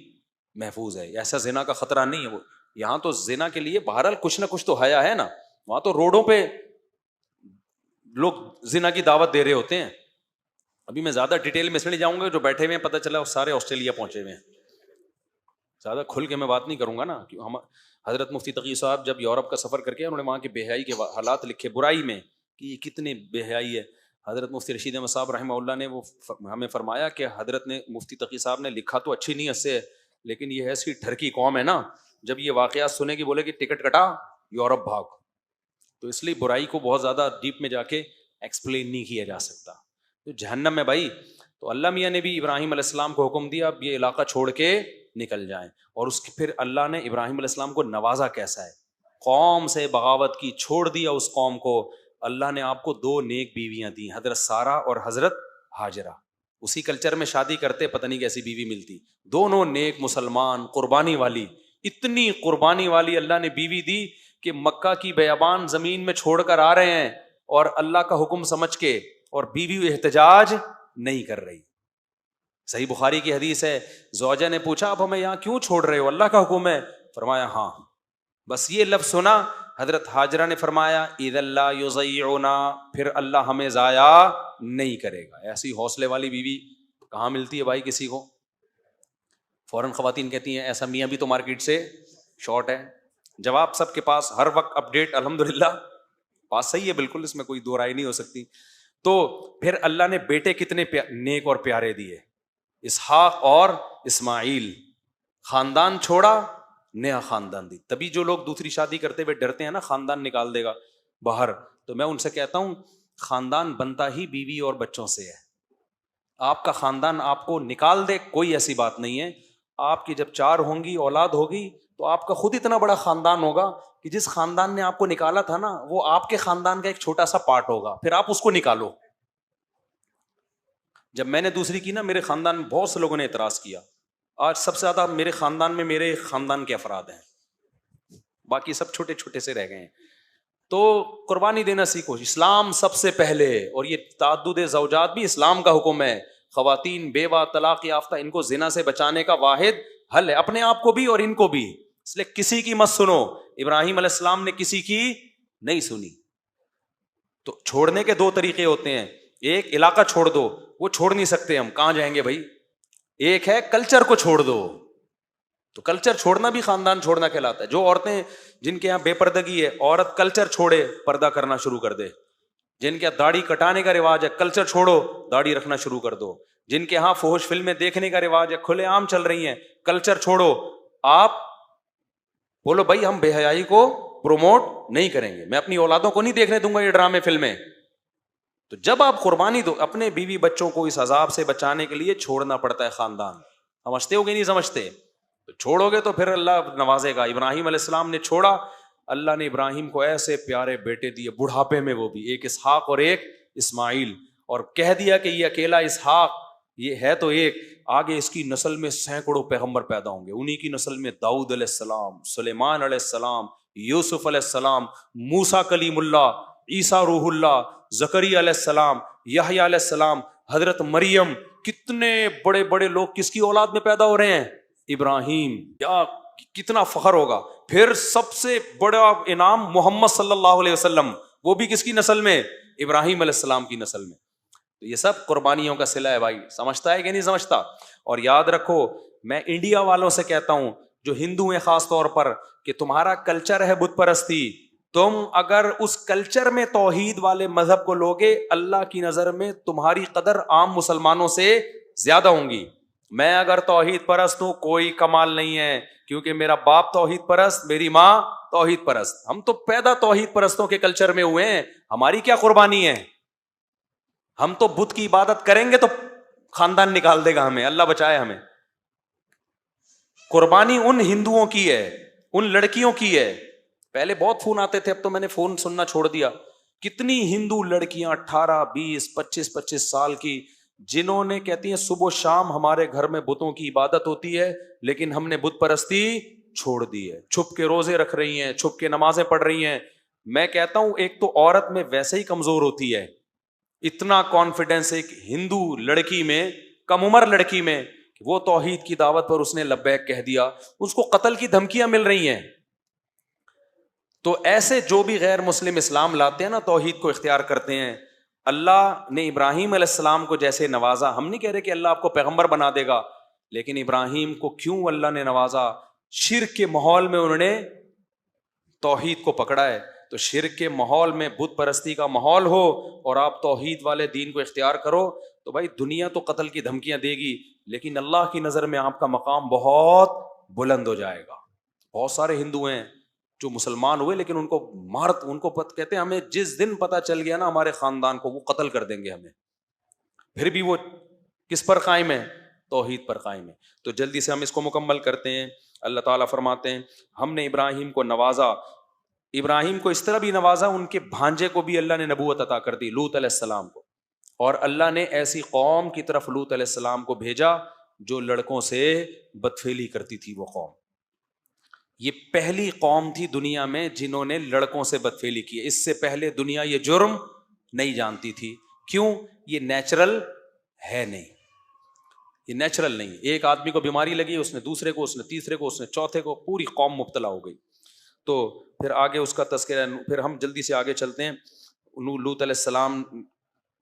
محفوظ ہے, ایسا زنا کا خطرہ نہیں ہے. وہ یہاں تو زنا کے لیے بہرحال کچھ نہ کچھ تو حیا ہے نا, وہاں تو روڈوں پہ لوگ زنا کی دعوت دے رہے ہوتے ہیں. ابھی میں زیادہ ڈیٹیل میں اس لیے جاؤں گا, جو بیٹھے ہوئے ہیں پتہ چلا وہ سارے آسٹریلیا پہنچے ہوئے ہیں, زیادہ کھل کے میں بات نہیں کروں گا نا. ہم حضرت مفتی تقی صاحب جب یورپ کا سفر کر کے انہوں نے وہاں کی بے حیائی کے حالات لکھے, برائی میں کہ یہ کتنی بے حیائی ہے. حضرت مفتی رشید احمد صاحب رحمہ اللہ نے وہ ہمیں فرمایا کہ حضرت نے مفتی تقی صاحب نے لکھا تو اچھی نیت سے, لیکن یہ ایسی ٹھرکی قوم ہے نا, جب یہ واقعات سنے گی بولے کہ ٹکٹ کٹا یورپ بھاگ. تو اس لیے برائی کو بہت زیادہ ڈیپ میں جا کے ایکسپلین نہیں کیا جا سکتا. تو جہنم میں بھائی, تو اللہ میاں نے بھی ابراہیم علیہ السلام کو حکم دیا اب یہ علاقہ چھوڑ کے نکل جائیں. اور اس کے پھر اللہ نے ابراہیم علیہ السلام کو نوازا کیسا ہے, قوم سے بغاوت کی, چھوڑ دیا اس قوم کو. اللہ نے آپ کو 2 نیک بیویاں دی, حضرت سارہ اور حضرت ہاجرہ. اسی کلچر میں شادی کرتے پتہ نہیں کیسی بیوی ملتی, دونوں نیک مسلمان, قربانی والی, اتنی قربانی والی اللہ نے بیوی دی کہ مکہ کی بیابان زمین میں چھوڑ کر آ رہے ہیں اور اللہ کا حکم سمجھ کے, اور بیوی احتجاج نہیں کر رہی. صحیح بخاری کی حدیث ہے, زوجہ نے پوچھا اب ہمیں یہاں کیوں چھوڑ رہے ہو, اللہ کا حکم ہے. فرمایا ہاں. بس یہ لفظ سنا, حضرت ہاجرہ نے فرمایا اذا لا یضیعنا, پھر اللہ ہمیں ضائع نہیں کرے گا. ایسی حوصلے والی بیوی کہاں ملتی ہے بھائی کسی کو. فوراً خواتین کہتی ہیں ایسا میاں بھی تو مارکیٹ سے شارٹ ہے. جواب سب کے پاس ہر وقت اپڈیٹ الحمدللہ پاس صحیح ہے بالکل, اس میں کوئی دو رائے نہیں ہو سکتی. تو پھر اللہ نے بیٹے کتنے نیک اور پیارے دیے, اسحاق اور اسماعیل. خاندان چھوڑا, نیا خاندان دی. تبھی جو لوگ دوسری شادی کرتے ہوئے ڈرتے ہیں نا خاندان نکال دے گا باہر, تو میں ان سے کہتا ہوں خاندان بنتا ہی بیوی اور بچوں سے ہے. آپ کا خاندان آپ کو نکال دے کوئی ایسی بات نہیں ہے. آپ کی جب 4 ہوں گی, اولاد ہوگی, تو آپ کا خود اتنا بڑا خاندان ہوگا کہ جس خاندان نے آپ کو نکالا تھا نا وہ آپ کے خاندان کا ایک چھوٹا سا پارٹ ہوگا, پھر آپ اس کو نکالو. جب میں نے دوسری کی نا, میرے خاندان میں بہت سے لوگوں نے اعتراض کیا. آج سب سے زیادہ میرے خاندان میں میرے خاندان کے افراد ہیں, باقی سب چھوٹے چھوٹے سے رہ گئے ہیں. تو قربانی دینا سیکھو, اسلام سب سے پہلے. اور یہ تعدد زوجات بھی اسلام کا حکم ہے. خواتین بیوہ طلاق یافتہ ان کو زنا سے بچانے کا واحد حل ہے, اپنے آپ کو بھی اور ان کو بھی. اس لیے کسی کی مت سنو. ابراہیم علیہ السلام نے کسی کی نہیں سنی. تو چھوڑنے کے 2 طریقے ہوتے ہیں, ایک علاقہ چھوڑ دو, وہ چھوڑ نہیں سکتے ہم, کہاں جائیں گے بھائی. ایک ہے کلچر کو چھوڑ دو, تو کلچر چھوڑنا بھی خاندان چھوڑنا کہلاتا ہے. جو عورتیں جن کے یہاں بے پردگی ہے, عورت کلچر چھوڑے پردہ کرنا شروع کر دے. جن کے یہاں داڑھی کٹانے کا رواج ہے, کلچر چھوڑو داڑھی رکھنا شروع کر دو. جن کے یہاں فحش فلمیں دیکھنے کا رواج ہے, کھلے عام چل رہی ہیں, کلچر چھوڑو. آپ بولو بھائی ہم بے حیائی کو پروموٹ نہیں کریں گے, میں اپنی اولادوں کو نہیں دیکھنے دوں گا یہ ڈرامے فلمیں. تو جب آپ قربانی دو, اپنے بیوی بچوں کو اس عذاب سے بچانے کے لیے چھوڑنا پڑتا ہے خاندان. سمجھتے ہو کہ نہیں سمجھتے؟ تو چھوڑو گے تو پھر اللہ نوازے گا. ابراہیم علیہ السلام نے چھوڑا, اللہ نے ابراہیم کو ایسے پیارے بیٹے دیے بڑھاپے میں, وہ بھی ایک اسحاق اور ایک اسماعیل. اور کہہ دیا کہ یہ اکیلا اسحاق یہ ہے تو ایک, آگے اس کی نسل میں سینکڑوں پیغمبر پیدا ہوں گے. انہی کی نسل میں داؤد علیہ السلام, سلیمان علیہ السلام, یوسف علیہ السلام, موسیٰ کلیم اللہ, عیسیٰ روح اللہ, زکریا علیہ السلام, یحییٰ علیہ السلام, حضرت مریم. کتنے بڑے بڑے لوگ کس کی اولاد میں پیدا ہو رہے ہیں, ابراہیم. کیا کتنا فخر ہوگا. پھر سب سے بڑا انعام محمد صلی اللہ علیہ وسلم, وہ بھی کس کی نسل میں, ابراہیم علیہ السلام کی نسل میں. تو یہ سب قربانیوں کا صلہ ہے بھائی. سمجھتا ہے کہ نہیں سمجھتا؟ اور یاد رکھو, میں انڈیا والوں سے کہتا ہوں جو ہندو ہیں خاص طور پر, کہ تمہارا کلچر ہے بت پرستی, تم اگر اس کلچر میں توحید والے مذہب کو لوگے, اللہ کی نظر میں تمہاری قدر عام مسلمانوں سے زیادہ ہوں گی. میں اگر توحید پرست ہوں کوئی کمال نہیں ہے, کیونکہ میرا باپ توحید پرست, میری ماں توحید پرست. ہم تو پیدا توحید پرستوں کے کلچر میں ہوئے ہیں, ہماری کیا قربانی ہے. ہم تو بت کی عبادت کریں گے تو خاندان نکال دے گا ہمیں, اللہ بچائے ہمیں. قربانی ان ہندوؤں کی ہے, ان لڑکیوں کی ہے. پہلے بہت فون آتے تھے, اب تو میں نے فون سننا چھوڑ دیا. کتنی ہندو لڑکیاں 18, 20, 25 سال کی جنہوں نے کہتی ہیں صبح و شام ہمارے گھر میں بتوں کی عبادت ہوتی ہے لیکن ہم نے بت پرستی چھوڑ دی ہے، چھپ کے روزے رکھ رہی ہیں، چھپ کے نمازیں پڑھ رہی ہیں. میں کہتا ہوں ایک تو عورت میں ویسے ہی کمزور ہوتی ہے، اتنا کانفیڈینس ایک ہندو لڑکی میں، کم عمر لڑکی میں، وہ توحید کی دعوت پر اس نے لبیک کہہ دیا، اس کو قتل کی دھمکیاں مل رہی ہیں. تو ایسے جو بھی غیر مسلم اسلام لاتے ہیں نا، توحید کو اختیار کرتے ہیں. اللہ نے ابراہیم علیہ السلام کو جیسے نوازا، ہم نہیں کہہ رہے کہ اللہ آپ کو پیغمبر بنا دے گا، لیکن ابراہیم کو کیوں اللہ نے نوازا؟ شرک کے ماحول میں انہوں نے توحید کو پکڑا ہے. تو شرک کے ماحول میں بت پرستی کا ماحول ہو اور آپ توحید والے دین کو اختیار کرو تو بھائی دنیا تو قتل کی دھمکیاں دے گی، لیکن اللہ کی نظر میں آپ کا مقام بہت بلند ہو جائے گا. بہت سارے ہندو ہیں جو مسلمان ہوئے لیکن ان کو کہتے ہیں ہمیں جس دن پتہ چل گیا نا ہمارے خاندان کو، وہ قتل کر دیں گے ہمیں. پھر بھی وہ کس پر قائم ہے؟ توحید پر قائم ہے. تو جلدی سے ہم اس کو مکمل کرتے ہیں. اللہ تعالیٰ فرماتے ہیں ہم نے ابراہیم کو نوازا. ابراہیم کو اس طرح بھی نوازا، ان کے بھانجے کو بھی اللہ نے نبوت عطا کر دی، لوط علیہ السلام کو. اور اللہ نے ایسی قوم کی طرف لوط علیہ السلام کو بھیجا جو لڑکوں سے بدفعلی کرتی تھی. وہ قوم یہ پہلی قوم تھی دنیا میں جنہوں نے لڑکوں سے بدفعلی کی. اس سے پہلے دنیا یہ جرم نہیں جانتی تھی. کیوں؟ یہ نیچرل ہے نہیں، یہ نیچرل نہیں. ایک آدمی کو بیماری لگی، اس نے دوسرے کو، اس نے تیسرے کو، اس نے چوتھے کو، پوری قوم مبتلا ہو گئی. تو پھر آگے اس کا تذکرہ، پھر ہم جلدی سے آگے چلتے ہیں. لوط علیہ السلام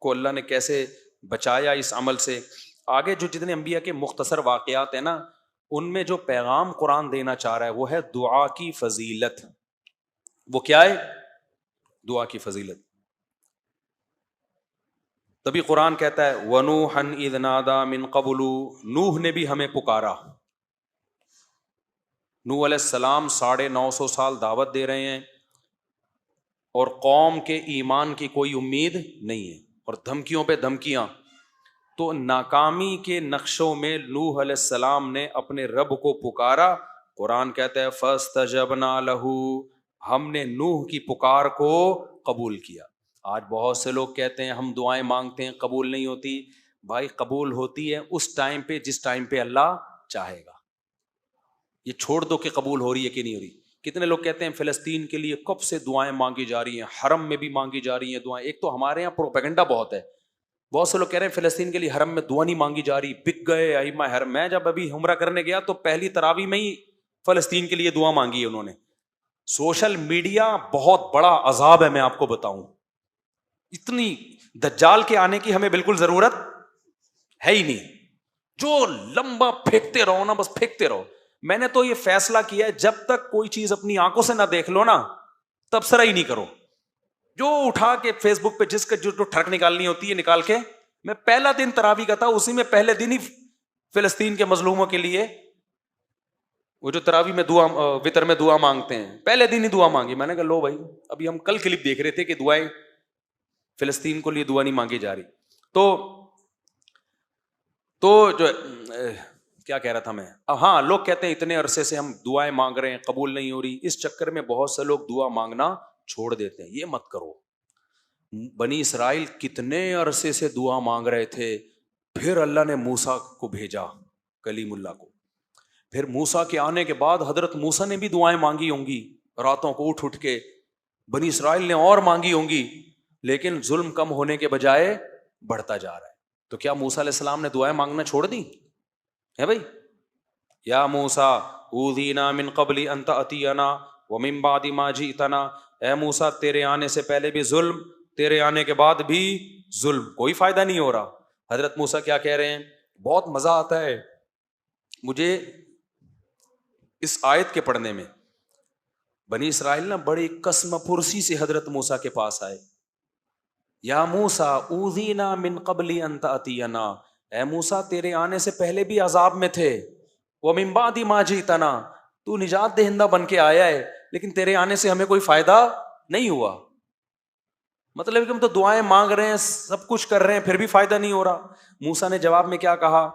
کو اللہ نے کیسے بچایا اس عمل سے. آگے جو جتنے انبیاء کے مختصر واقعات ہیں نا، ان میں جو پیغام قرآن دینا چاہ رہا ہے وہ ہے دعا کی فضیلت. وہ کیا ہے؟ دعا کی فضیلت. تبھی قرآن کہتا ہے وَنُوحًا إِذْ نَادَىٰ مِن قَبْلُ، نوح نے بھی ہمیں پکارا. نوح علیہ السلام 950 سال دعوت دے رہے ہیں اور قوم کے ایمان کی کوئی امید نہیں ہے اور دھمکیوں پہ دھمکیاں. تو ناکامی کے نقشوں میں نوح علیہ السلام نے اپنے رب کو پکارا. قرآن کہتا ہے فَاسْتَجَبْنَا لَهُ، ہم نے نوح کی پکار کو قبول کیا. آج بہت سے لوگ کہتے ہیں ہم دعائیں مانگتے ہیں قبول نہیں ہوتی. بھائی قبول ہوتی ہے اس ٹائم پہ جس ٹائم پہ اللہ چاہے گا. یہ چھوڑ دو کہ قبول ہو رہی ہے کہ نہیں ہو رہی. کتنے لوگ کہتے ہیں فلسطین کے لیے کب سے دعائیں مانگی جا رہی ہیں، حرم میں بھی مانگی جا رہی ہیں دعائیں. ایک تو ہمارے یہاں پروپیگنڈا بہت ہے. بہت سے لوگ کہہ رہے ہیں فلسطین کے لیے حرم میں دعا نہیں مانگی جا رہی، بک گئے ائمہ حرم. میں جب ابھی عمرہ کرنے گیا تو پہلی تراویح میں ہی فلسطین کے لیے دعا مانگی ہے انہوں نے. سوشل میڈیا بہت بڑا عذاب ہے، میں آپ کو بتاؤں. اتنی دجال کے آنے کی ہمیں بالکل ضرورت ہے ہی نہیں. جو لمبا پھینکتے رہو نا، بس پھینکتے رہو. میں نے تو یہ فیصلہ کیا ہے جب تک کوئی چیز اپنی آنکھوں سے نہ دیکھ لو نا تبصرہ ہی نہیں کرو. جو اٹھا کے فیس بک پہ جس کا جو ٹھڑک نکالنی ہوتی ہے نکال کے. میں پہلا دن تراویح کا تھا، اسی میں پہلے دن ہی فلسطین کے مظلوموں کے لیے وہ جو تراویح میں دعا، وتر میں دعا مانگتے ہیں، پہلے دن ہی دعا مانگی. میں نے کہا لو بھائی، ابھی ہم کل کلپ دیکھ رہے تھے کہ دعائیں فلسطین کو لیے دعا نہیں مانگی جا رہی. تو جو کیا کہہ رہا تھا میں، ہاں لوگ کہتے ہیں اتنے عرصے سے ہم دعائیں مانگ رہے ہیں قبول نہیں ہو رہی. اس چکر میں بہت سے لوگ دعا مانگنا چھوڑ دیتے ہیں. یہ مت کرو. بنی اسرائیل کتنے عرصے سے دعا مانگ رہے تھے، پھر اللہ نے موسیٰ کو بھیجا، کلیم اللہ کو. پھر موسیٰ کے آنے کے بعد حضرت موسیٰ نے بھی دعائیں مانگی ہوں گی راتوں کو اٹھ کے. بنی اسرائیل نے اور مانگی ہوں گی، لیکن ظلم کم ہونے کے بجائے بڑھتا جا رہا ہے. تو کیا موسیٰ علیہ السلام نے دعائیں مانگنا چھوڑ دی ہے بھائی؟ یا موسیٰ اوذینا من قبل ان تأتینا ومن بعد ما جئتنا، اے موسیٰ تیرے آنے سے پہلے بھی ظلم، تیرے آنے کے بعد بھی ظلم، کوئی فائدہ نہیں ہو رہا. حضرت موسیٰ کیا کہہ رہے ہیں؟ بہت مزہ آتا ہے مجھے اس آیت کے پڑھنے میں. بنی اسرائیل نا بڑی قسم پرسی سے حضرت موسیٰ کے پاس آئے. یا موسیٰ اوذینا من قبل ان تأتینا، اے موسیٰ تیرے آنے سے پہلے بھی عذاب میں تھے. ومن بعد ما جئتنا، تو نجات دہندہ بن کے آیا ہے لیکن تیرے آنے سے ہمیں کوئی فائدہ نہیں ہوا. مطلب کہ ہم تو دعائیں مانگ رہے ہیں، سب کچھ کر رہے ہیں، پھر بھی فائدہ نہیں ہو رہا. موسیٰ نے جواب میں کیا کہا؟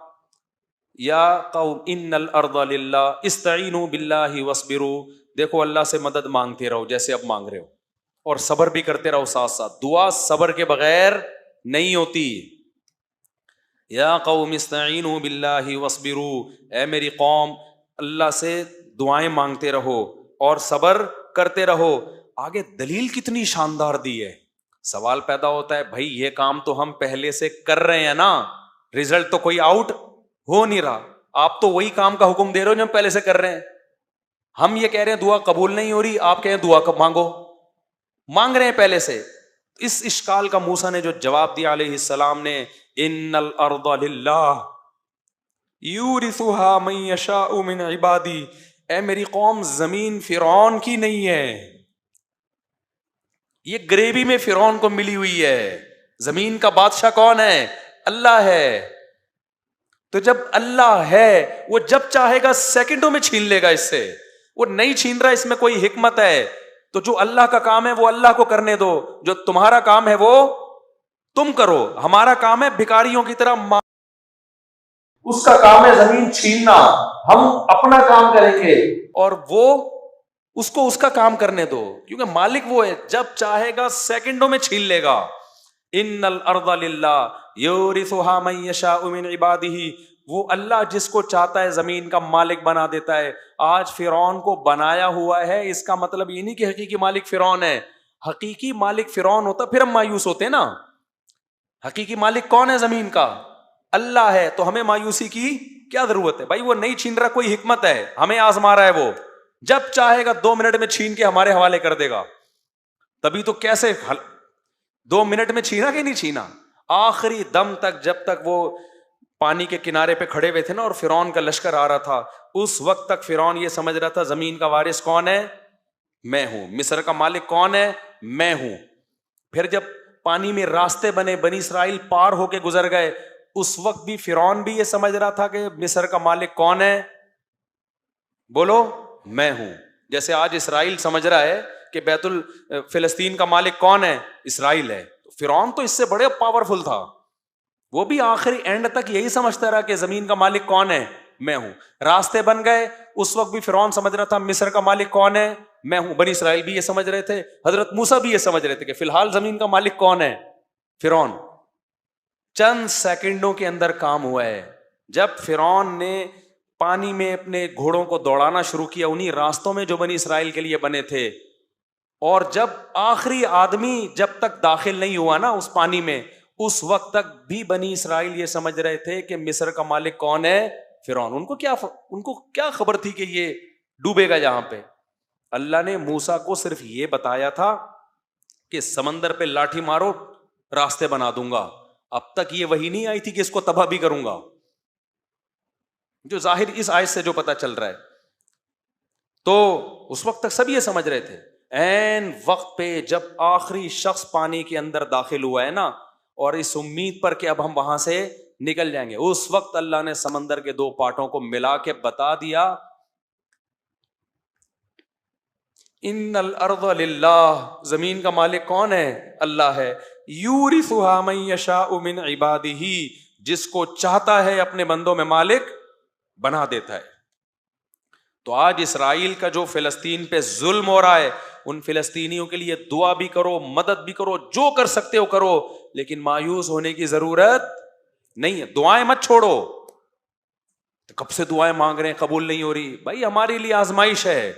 یا قوم ان الارض للہ استعینوا باللہ واصبروا، دیکھو اللہ سے مدد مانگتے رہو جیسے اب مانگ رہے ہو، اور صبر بھی کرتے رہو ساتھ ساتھ. دعا صبر کے بغیر نہیں ہوتی. یا قوم استعینوا باللہ واصبروا، اے میری قوم اللہ سے دعائیں مانگتے رہو اور صبر کرتے رہو. آگے دلیل کتنی شاندار دی ہے. سوال پیدا ہوتا ہے بھائی یہ کام تو ہم پہلے سے کر رہے ہیں نا, رزلٹ تو کوئی آؤٹ ہو نہیں رہا, آپ تو وہی کام کا حکم دے رہے ہو جو ہم پہلے سے کر رہے ہیں. ہم یہ کہہ رہے ہیں دعا قبول نہیں ہو رہی, آپ کہہ رہے ہیں دعا کب مانگو, مانگ رہے ہیں پہلے سے. اس اشکال کا موسیٰ نے جو جواب دیا علیہ السلام نے, ان الارض للہ یورثها من یشاء من عبادی, اے میری قوم زمین فرعون کی نہیں ہے, یہ گریوی میں فرعون کو ملی ہوئی ہے. زمین کا بادشاہ کون ہے؟ اللہ ہے. تو جب اللہ ہے وہ جب چاہے گا سیکنڈوں میں چھین لے گا اس سے, وہ نہیں چھین رہا, اس میں کوئی حکمت ہے. تو جو اللہ کا کام ہے وہ اللہ کو کرنے دو, جو تمہارا کام ہے وہ تم کرو. ہمارا کام ہے بھکاریوں کی طرح, اس کا کام ہے زمین چھیننا, ہم اپنا کام کریں گے اور وہ اس کو اس کا کام کرنے دو, کیونکہ مالک وہ ہے, جب چاہے گا سیکنڈوں میں چھین لے گا. ان الارض للہ یورثها من یشاء من عبادہ, وہ اللہ جس کو چاہتا ہے زمین کا مالک بنا دیتا ہے. آج فرعون کو بنایا ہوا ہے, اس کا مطلب یہ نہیں کہ حقیقی مالک فرعون ہے. حقیقی مالک فرعون ہوتا پھر ہم مایوس ہوتے نا. حقیقی مالک کون ہے زمین کا؟ اللہ ہے. تو ہمیں مایوسی کی کیا ضرورت ہے بھائی, وہ نہیں چھین رہا, کوئی حکمت ہے, ہمیں آزما رہا ہے. وہ جب چاہے گا 2 منٹ میں چھین کے ہمارے حوالے کر دے گا. تبھی تو کیسے 2 منٹ میں چھینا کہ نہیں چھینا, آخری دم تک, جب تک وہ پانی کے کنارے پہ کھڑے ہوئے تھے نا اور فرعون کا لشکر آ رہا تھا, اس وقت تک فرعون یہ سمجھ رہا تھا زمین کا وارث کون ہے؟ میں ہوں. مصر کا مالک کون ہے؟ میں ہوں. پھر جب پانی میں راستے بنے, بنی اسرائیل پار ہو کے گزر گئے, اس وقت بھی فرعون بھی یہ سمجھ رہا تھا کہ مصر کا مالک کون ہے؟ بولو, میں ہوں. جیسے آج اسرائیل سمجھ رہا ہے کہ بیت فلسطین کا مالک کون ہے؟ اسرائیل ہے. فرعون تو اس سے بڑے پاورفل تھا, وہ بھی آخری اینڈ تک یہی سمجھتا رہا کہ زمین کا مالک کون ہے؟ میں ہوں. راستے بن گئے, اس وقت بھی فرعون سمجھ رہا تھا مصر کا مالک کون ہے؟ میں ہوں. بنی اسرائیل بھی یہ سمجھ رہے تھے, حضرت موسیٰ بھی یہ سمجھ رہے تھے کہ فی الحال زمین کا مالک کون ہے؟ فرعون. چند سیکنڈوں کے اندر کام ہوا ہے. جب فرعون نے پانی میں اپنے گھوڑوں کو دوڑانا شروع کیا انہی راستوں میں جو بنی اسرائیل کے لیے بنے تھے, اور جب آخری آدمی جب تک داخل نہیں ہوا نا اس پانی میں, اس وقت تک بھی بنی اسرائیل یہ سمجھ رہے تھے کہ مصر کا مالک کون ہے؟ فرعون. ان کو کیا خبر تھی کہ یہ ڈوبے گا جہاں پہ. اللہ نے موسیٰ کو صرف یہ بتایا تھا کہ سمندر پہ لاٹھی مارو راستے بنا دوں گا. اب تک یہ وحی نہیں آئی تھی کہ اس کو تباہ بھی کروں گا, جو ظاہر اس آیت سے جو پتا چل رہا ہے. تو اس وقت تک سب یہ سمجھ رہے تھے. این وقت پہ جب آخری شخص پانی کے اندر داخل ہوا ہے نا, اور اس امید پر کہ اب ہم وہاں سے نکل جائیں گے, اس وقت اللہ نے سمندر کے 2 پارٹوں کو ملا کے بتا دیا ان الارض للہ, زمین کا مالک کون ہے؟ اللہ ہے. یورثها من یشاء من عبادہ, جس کو چاہتا ہے اپنے بندوں میں مالک بنا دیتا ہے. تو آج اسرائیل کا جو فلسطین پہ ظلم ہو رہا ہے, ان فلسطینیوں کے لیے دعا بھی کرو, مدد بھی کرو, جو کر سکتے ہو کرو, لیکن مایوس ہونے کی ضرورت نہیں ہے. دعائیں مت چھوڑو. کب سے دعائیں مانگ رہے ہیں, قبول نہیں ہو رہی. بھائی ہمارے لیے آزمائش ہے,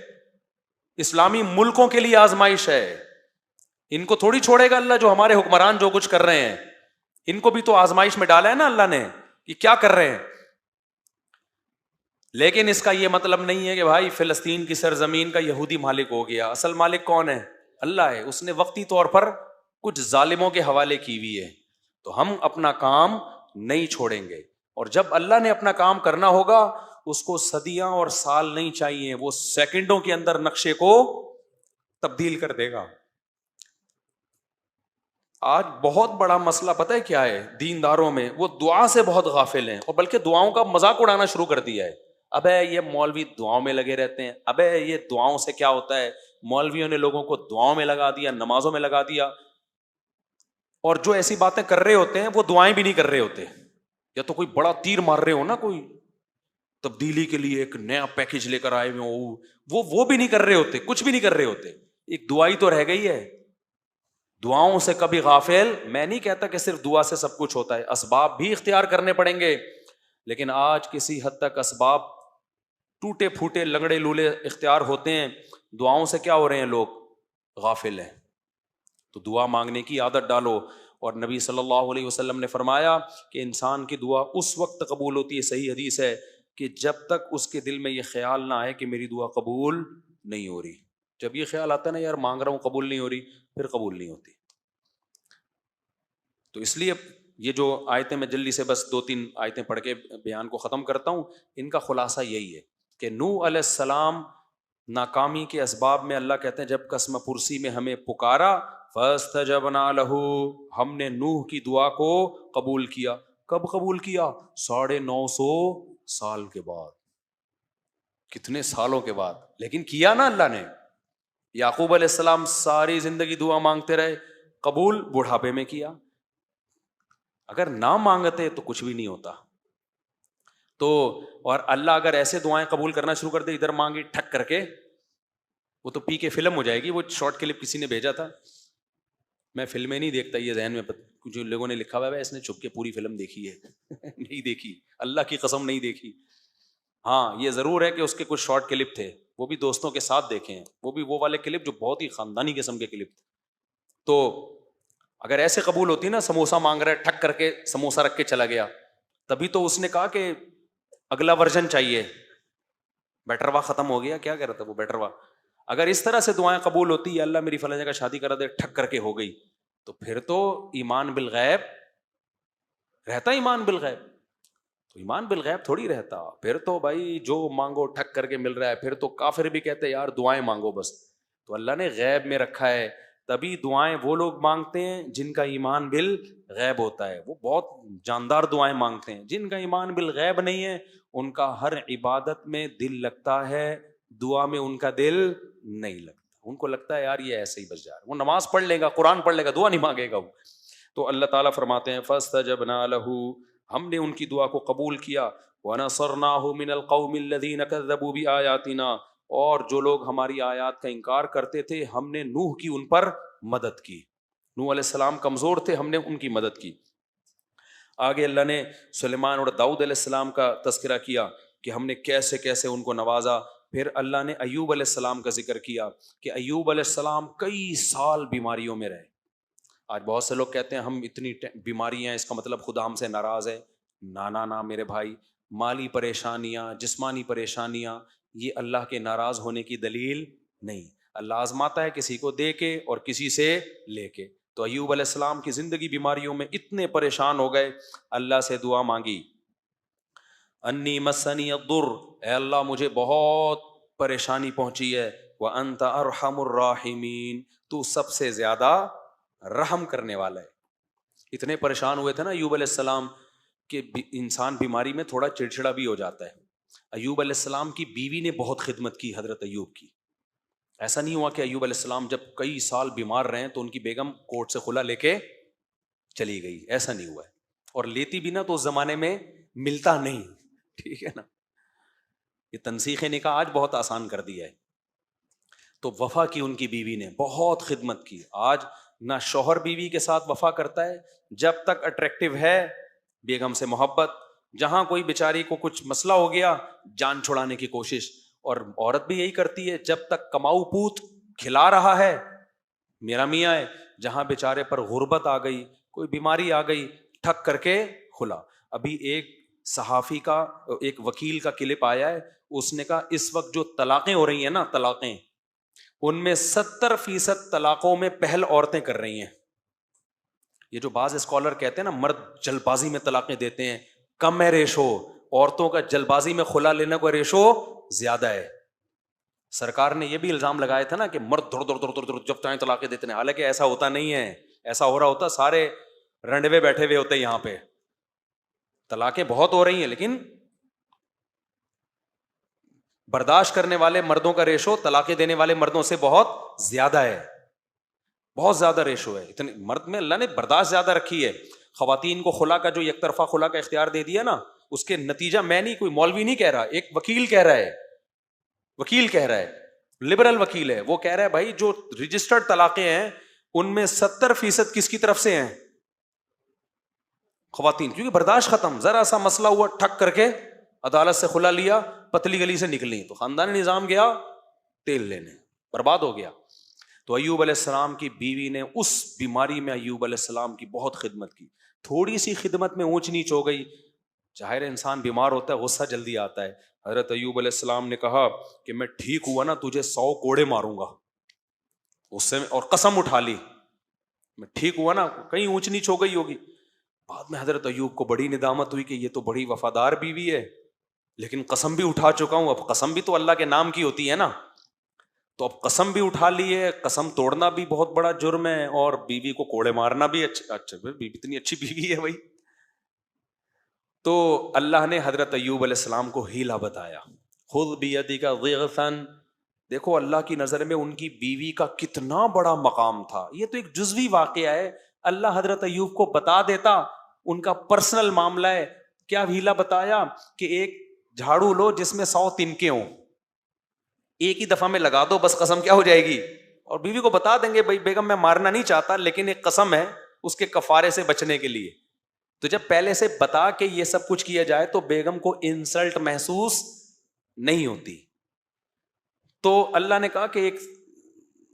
اسلامی ملکوں کے لیے آزمائش ہے. ان کو تھوڑی چھوڑے گا اللہ, جو ہمارے حکمران جو کچھ کر رہے ہیں, ان کو بھی تو آزمائش میں ڈالا ہے نا اللہ نے کہ کیا کر رہے ہیں. لیکن اس کا یہ مطلب نہیں ہے کہ بھائی فلسطین کی سرزمین کا یہودی مالک ہو گیا. اصل مالک کون ہے؟ اللہ ہے. اس نے وقتی طور پر کچھ ظالموں کے حوالے کی ہوئی ہے. تو ہم اپنا کام نہیں چھوڑیں گے, اور جب اللہ نے اپنا کام کرنا ہوگا اس کو صدیاں اور سال نہیں چاہیے, وہ سیکنڈوں کے اندر نقشے کو تبدیل کر دے گا. آج بہت بڑا مسئلہ پتہ ہے کیا ہے دینداروں میں؟ وہ دعا سے بہت غافل ہیں, اور بلکہ دعاؤں کا مذاق اڑانا شروع کر دیا ہے. ابے یہ مولوی دعاؤں میں لگے رہتے ہیں, ابے یہ دعاؤں سے کیا ہوتا ہے, مولویوں نے لوگوں کو دعاؤں میں لگا دیا, نمازوں میں لگا دیا. اور جو ایسی باتیں کر رہے ہوتے ہیں وہ دعائیں بھی نہیں کر رہے ہوتے, یا تو کوئی بڑا تیر مار رہے ہو نا, کوئی تبدیلی کے لیے ایک نیا پیکج لے کر آئے ہوئے, وہ بھی نہیں کر رہے ہوتے, کچھ بھی نہیں کر رہے ہوتے. ایک دعائی تو رہ گئی ہے. دعاؤں سے کبھی غافل میں نہیں کہتا کہ صرف دعا سے سب کچھ ہوتا ہے، اسباب بھی اختیار کرنے پڑیں گے، لیکن آج کسی حد تک اسباب ٹوٹے پھوٹے لنگڑے لولے اختیار ہوتے ہیں، دعاؤں سے کیا ہو رہے ہیں لوگ؟ غافل ہیں۔ تو دعا مانگنے کی عادت ڈالو، اور نبی صلی اللہ علیہ وسلم نے فرمایا کہ انسان کی دعا اس وقت قبول ہوتی ہے، صحیح حدیث ہے، کہ جب تک اس کے دل میں یہ خیال نہ آئے کہ میری دعا قبول نہیں ہو رہی۔ جب یہ خیال آتا ہے نا یار مانگ رہا ہوں قبول نہیں ہو رہی، پھر قبول نہیں ہوتی۔ تو اس لیے یہ جو آیتیں میں جلدی سے بس 2-3 آیتیں پڑھ کے بیان کو ختم کرتا ہوں، ان کا خلاصہ یہی ہے کہ نوح علیہ السلام ناکامی کے اسباب میں اللہ کہتے ہیں جب قسم پرسی میں ہمیں پکارا فاستجبنا لہ، ہم نے نوح کی دعا کو قبول کیا۔ کب قبول کیا؟ 950 سال کے بعد، کتنے سالوں کے بعد، لیکن کیا نا اللہ نے۔ یعقوب علیہ السلام ساری زندگی دعا مانگتے رہے، قبول بڑھاپے میں کیا۔ اگر نہ مانگتے تو کچھ بھی نہیں ہوتا۔ تو اور اللہ اگر ایسے دعائیں قبول کرنا شروع کر دے، ادھر مانگی ٹھک کر کے، وہ تو پی کے فلم ہو جائے گی۔ وہ شارٹ کلپ کسی نے بھیجا تھا، میں فلمیں نہیں دیکھتا، یہ ذہن میں کچھ لوگوں نے لکھا ہوا ہے اس نے چھپ کے پوری فلم دیکھی ہے نہیں دیکھی، اللہ کی قسم نہیں دیکھی۔ ہاں یہ ضرور ہے کہ اس کے کچھ شارٹ کلپ تھے، وہ بھی دوستوں کے ساتھ دیکھے ہیں، وہ بھی وہ والے کلپ جو بہت ہی خاندانی قسم کے کلپ تھے۔ تو اگر ایسے قبول ہوتی نا، سموسہ مانگ رہا ہے ٹھک کر کے سموسہ رکھ کے چلا گیا، تبھی تو اس نے کہا کہ اگلا ورژن چاہیے، بیٹروا ختم ہو گیا، کیا کہہ رہا تھا وہ بیٹروا۔ اگر اس طرح سے دعائیں قبول ہوتی، یا اللہ میری فلاں جگہ شادی کرا دے، ٹھک کر کے ہو گئی، تو پھر تو ایمان بالغیب رہتا، ایمان بالغیب تو ایمان بالغیب تھوڑی رہتا۔ پھر تو بھائی جو مانگو ٹھک کر کے مل رہا ہے، پھر تو کافر بھی کہتے ہیں یار دعائیں مانگو بس۔ تو اللہ نے غیب میں رکھا ہے، تبھی دعائیں وہ لوگ مانگتے ہیں جن کا ایمان بالغیب ہوتا ہے، وہ بہت جاندار دعائیں مانگتے ہیں۔ جن کا ایمان بالغیب نہیں ہے، ان کا ہر عبادت میں دل لگتا ہے، دعا میں ان کا دل نہیں لگتا، ان کو لگتا ہے یار یہ ایسے ہی بس جا رہا ہے، وہ نماز پڑھ لے گا، قرآن پڑھ لے گا، دعا نہیں مانگے گا وہ۔ تو اللہ تعالیٰ فرماتے ہیں فاستجبنا لہ، ہم نے ان کی دعا کو قبول کیا، وَنَصَرْنَاهُ مِنَ الْقَوْمِ الَّذِينَ كَذَّبُوا بِآيَاتِنَا، اور جو لوگ ہماری آیات کا انکار کرتے تھے ہم نے نوح کی ان پر مدد کی۔ نوح علیہ السلام کمزور تھے، ہم نے ان کی مدد کی۔ آگے اللہ نے سلیمان اور داؤد علیہ السلام کا تذکرہ کیا کہ ہم نے کیسے کیسے ان کو نوازا۔ پھر اللہ نے ایوب علیہ السلام کا ذکر کیا کہ ایوب علیہ السلام کئی سال بیماریوں میں رہے۔ آج بہت سے لوگ کہتے ہیں ہم اتنی بیماریاں، اس کا مطلب خدا ہم سے ناراض ہے۔ نا میرے بھائی، مالی پریشانیاں، جسمانی پریشانیاں، یہ اللہ کے ناراض ہونے کی دلیل نہیں۔ اللہ آزماتا ہے کسی کو دے کے اور کسی سے لے کے۔ تو ایوب علیہ السلام کی زندگی بیماریوں میں اتنے پریشان ہو گئے، اللہ سے دعا مانگی، انی مسنی الضر، اے اللہ مجھے بہت پریشانی پہنچی ہے، وانت ارحم الراحمین، تو سب سے زیادہ رحم کرنے والا ہے۔ اتنے پریشان ہوئے تھے نا ایوب علیہ السلام کہ انسان بیماری میں تھوڑا چڑچڑا بھی ہو جاتا ہے۔ ایوب علیہ السلام کی بیوی نے بہت خدمت کی حضرت ایوب کی۔ ایسا نہیں ہوا کہ ایوب علیہ السلام جب کئی سال بیمار رہے تو ان کی بیگم کورٹ سے خلا لے کے چلی گئی، ایسا نہیں ہوا ہے۔ اور لیتی بھی نا تو اس زمانے میں ملتا نہیں، ٹھیک ہے نا، یہ تنسیخ نکاح آج بہت آسان کر دیا ہے۔ تو وفا کی ان کی بیوی نے بہت خدمت کی۔ آج نہ شوہر بیوی کے ساتھ وفا کرتا ہے، جب تک اٹریکٹیو ہے بیگم سے محبت، جہاں کوئی بیچاری کو کچھ مسئلہ ہو گیا جان چھڑانے کی کوشش۔ اور عورت بھی یہی کرتی ہے، جب تک کماؤ پوت کھلا رہا ہے میرا میاں ہے، جہاں بیچارے پر غربت آ گئی، کوئی بیماری آ گئی، ٹھک کر کے کھلا۔ ابھی ایک صحافی کا، ایک وکیل کا کلپ آیا ہے، اس نے کہا اس وقت جو طلاقیں ہو رہی ہیں نا، طلاقیں، ان میں 70% طلاقوں میں پہل عورتیں کر رہی ہیں۔ یہ جو بعض اسکالر کہتے ہیں نا مرد جلد بازی میں طلاقیں دیتے ہیں، کم ہے ریشو، عورتوں کا جلد بازی میں خلا لینے کا ریشو زیادہ ہے۔ سرکار نے یہ بھی الزام لگایا تھا نا کہ مرد دھڑ جب چاہیں طلاقیں دیتے ہیں، حالانکہ ایسا ہوتا نہیں ہے۔ ایسا ہو رہا ہوتا سارے رنڈوے بیٹھے ہوئے ہوتے ہیں یہاں پہ۔ طلاقیں بہت ہو رہی ہیں، لیکن برداشت کرنے والے مردوں کا ریشو طلاقیں دینے والے مردوں سے بہت زیادہ ہے، بہت زیادہ ریشو ہے۔ اتنے مرد میں اللہ نے برداشت زیادہ رکھی ہے۔ خواتین کو خلا کا جو یک طرفہ خلا کا اختیار دے دیا نا، اس کے نتیجہ میں نہیں، کوئی مولوی نہیں کہہ رہا، ایک وکیل کہہ رہا ہے، وکیل کہہ رہا ہے، لبرل وکیل ہے، وہ کہہ رہا ہے بھائی جو رجسٹرڈ طلاقیں ہیں ان میں 70% کس کی طرف سے ہیں؟ خواتین. کیونکہ برداشت ختم, ذرا سا مسئلہ ہوا ٹھک کر کے عدالت سے کھلا لیا, پتلی گلی سے نکلی تو خاندانی نظام گیا تیل لینے, برباد ہو گیا. تو ایوب علیہ السلام کی بیوی نے اس بیماری میں ایوب علیہ السلام کی بہت خدمت کی. تھوڑی سی خدمت میں اونچ نیچ ہو گئی, ظاہر انسان بیمار ہوتا ہے غصہ جلدی آتا ہے. حضرت ایوب علیہ السلام نے کہا کہ میں ٹھیک ہوا نا تجھے 100 کوڑے ماروں گا, اس سے اور قسم اٹھا لی میں ٹھیک ہوا نا, کہیں اونچ نیچ ہو گئی ہوگی. بعد میں حضرت ایوب کو بڑی ندامت ہوئی کہ یہ تو بڑی وفادار بیوی ہے, لیکن قسم بھی اٹھا چکا ہوں. اب قسم بھی تو اللہ کے نام کی ہوتی ہے نا, تو اب قسم بھی اٹھا لی ہے, قسم توڑنا بھی بہت بڑا جرم ہے, اور بیوی کو کوڑے مارنا بھی اچھا بیوی اتنی اچھی بیوی ہے بھائی. تو اللہ نے حضرت ایوب علیہ السلام کو ہیلا بتایا, خذ بیدک ضغثا. دیکھو اللہ کی نظر میں ان کی بیوی کا کتنا بڑا مقام تھا. یہ تو ایک جزوی واقعہ ہے, اللہ حضرت ایوب کو بتا دیتا, ان کا پرسنل معاملہ ہے. کیا ہیلا بتایا کہ ایک جھاڑو لو جس میں 100 تنکے ہوں, ایک ہی دفعہ میں لگا دو, بس قسم کیا ہو جائے گی. اور بیوی کو بتا دیں گے بھائی بیگم میں مارنا نہیں چاہتا, لیکن ایک قسم ہے اس کے کفارے سے بچنے کے لیے. تو جب پہلے سے بتا کے یہ سب کچھ کیا جائے تو بیگم کو انسلٹ محسوس نہیں ہوتی. تو اللہ نے کہا کہ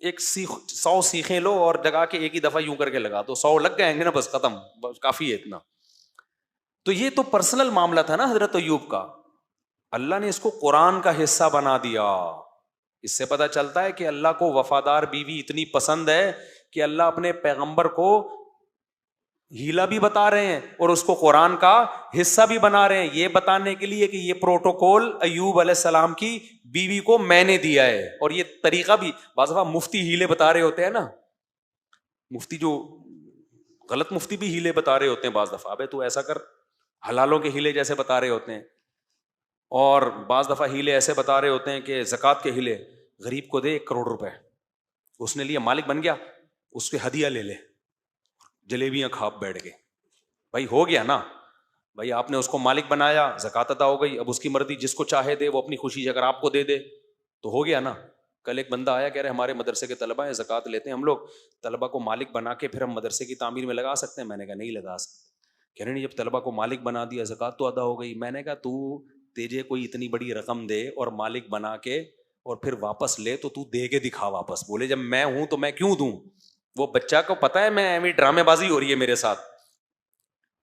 ایک 100 سیخیں لو اور جگا کے ایک ہی دفعہ یوں کر کے لگا دو, 100 لگ گئے نا, بس ختم, بس کافی ہے اتنا. تو یہ تو پرسنل معاملہ تھا نا حضرت ایوب کا, اللہ نے اس کو قرآن کا حصہ بنا دیا. اس سے پتہ چلتا ہے کہ اللہ کو وفادار بیوی اتنی پسند ہے کہ اللہ اپنے پیغمبر کو ہیلا بھی بتا رہے ہیں اور اس کو قرآن کا حصہ بھی بنا رہے ہیں, یہ بتانے کے لیے کہ یہ پروٹوکول ایوب علیہ السلام کی بیوی کو میں نے دیا ہے. اور یہ طریقہ بھی بعض دفعہ مفتی ہیلے بتا رہے ہوتے ہیں نا, مفتی جو غلط مفتی بھی ہیلے بتا رہے ہوتے ہیں بعض دفعہ, ابے تو ایسا کر, حلالوں کے ہیلے جیسے بتا رہے ہوتے ہیں. اور بعض دفعہ ہیلے ایسے بتا رہے ہوتے ہیں کہ زکوٰۃ کے ہیلے, غریب کو دے 1 کروڑ روپے, اس نے لیا, مالک بن گیا, اس کے ہدیہ لے لے, جلیبیاں کھا بیٹھ گئے. بھائی ہو گیا نا, بھائی آپ نے اس کو مالک بنایا, زکوٰۃ ادا ہو گئی, اب اس کی مرضی, جس کو چاہے دے, وہ اپنی خوشی سے اگر آپ کو دے دے تو ہو گیا نا. کل ایک بندہ آیا, کہہ رہے ہمارے مدرسے کے طلبہ ہیں, زکوٰۃ لیتے ہیں ہم لوگ, طلبہ کو مالک بنا کے پھر ہم مدرسے کی تعمیر میں لگا سکتے ہیں. میں نے کہا نہیں لگا سکتے. کہہ رہے نہیں, جب طلبہ کو مالک بنا دیا زکوٰۃ تو ادا ہو گئی. میں نے کہا تو تجھے کوئی اتنی بڑی رقم دے اور مالک بنا کے اور پھر واپس لے تو دے کے دکھا واپس. بولے جب میں ہوں تو میں کیوں دوں. وہ بچہ کو پتا ہے میں ایویں ڈرامے بازی ہو رہی ہے میرے ساتھ,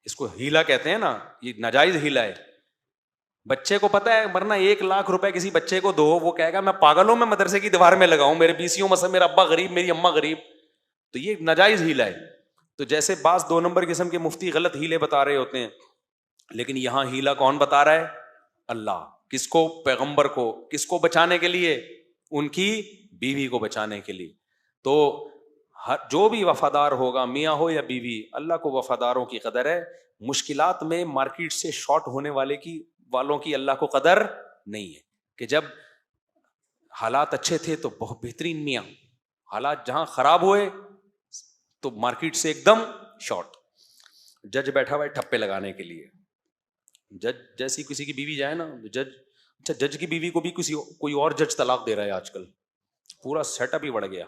اس کو ہیلا کہتے ہیں نا, یہ ناجائز ہیلا ہے. بچے کو پتا ہے, ورنہ 1 لاکھ روپے کسی بچے کو دو, وہ کہے گا میں پاگل ہوں, میں مدرسے کی دیوار میں لگاؤں, میرے بیسیوں میں سے میرا ابا غریب, میری اماں غریب. تو یہ ناجائز ہیلا ہے. تو جیسے بعض 2 نمبر قسم کے مفتی غلط ہیلے بتا رہے ہوتے ہیں, لیکن یہاں ہیلا کون بتا رہا ہے؟ اللہ. کس کو؟ پیغمبر کو. کس کو بچانے کے لیے؟ ان کی بیوی کو بچانے کے لیے. تو جو بھی وفادار ہوگا, میاں ہو یا بیوی, اللہ کو وفاداروں کی قدر ہے. مشکلات میں مارکیٹ سے شارٹ ہونے والوں کی اللہ کو قدر نہیں ہے. کہ جب حالات اچھے تھے تو بہت بہترین میاں, حالات جہاں خراب ہوئے تو مارکیٹ سے ایک دم شارٹ. جج بیٹھا ہوا ہے ٹھپے لگانے کے لیے. جج جیسی کسی کی بیوی جائے نا, جج کی بیوی کو بھی کوئی اور جج طلاق دے رہا ہے آج کل, پورا سیٹ اپ ہی بڑھ گیا.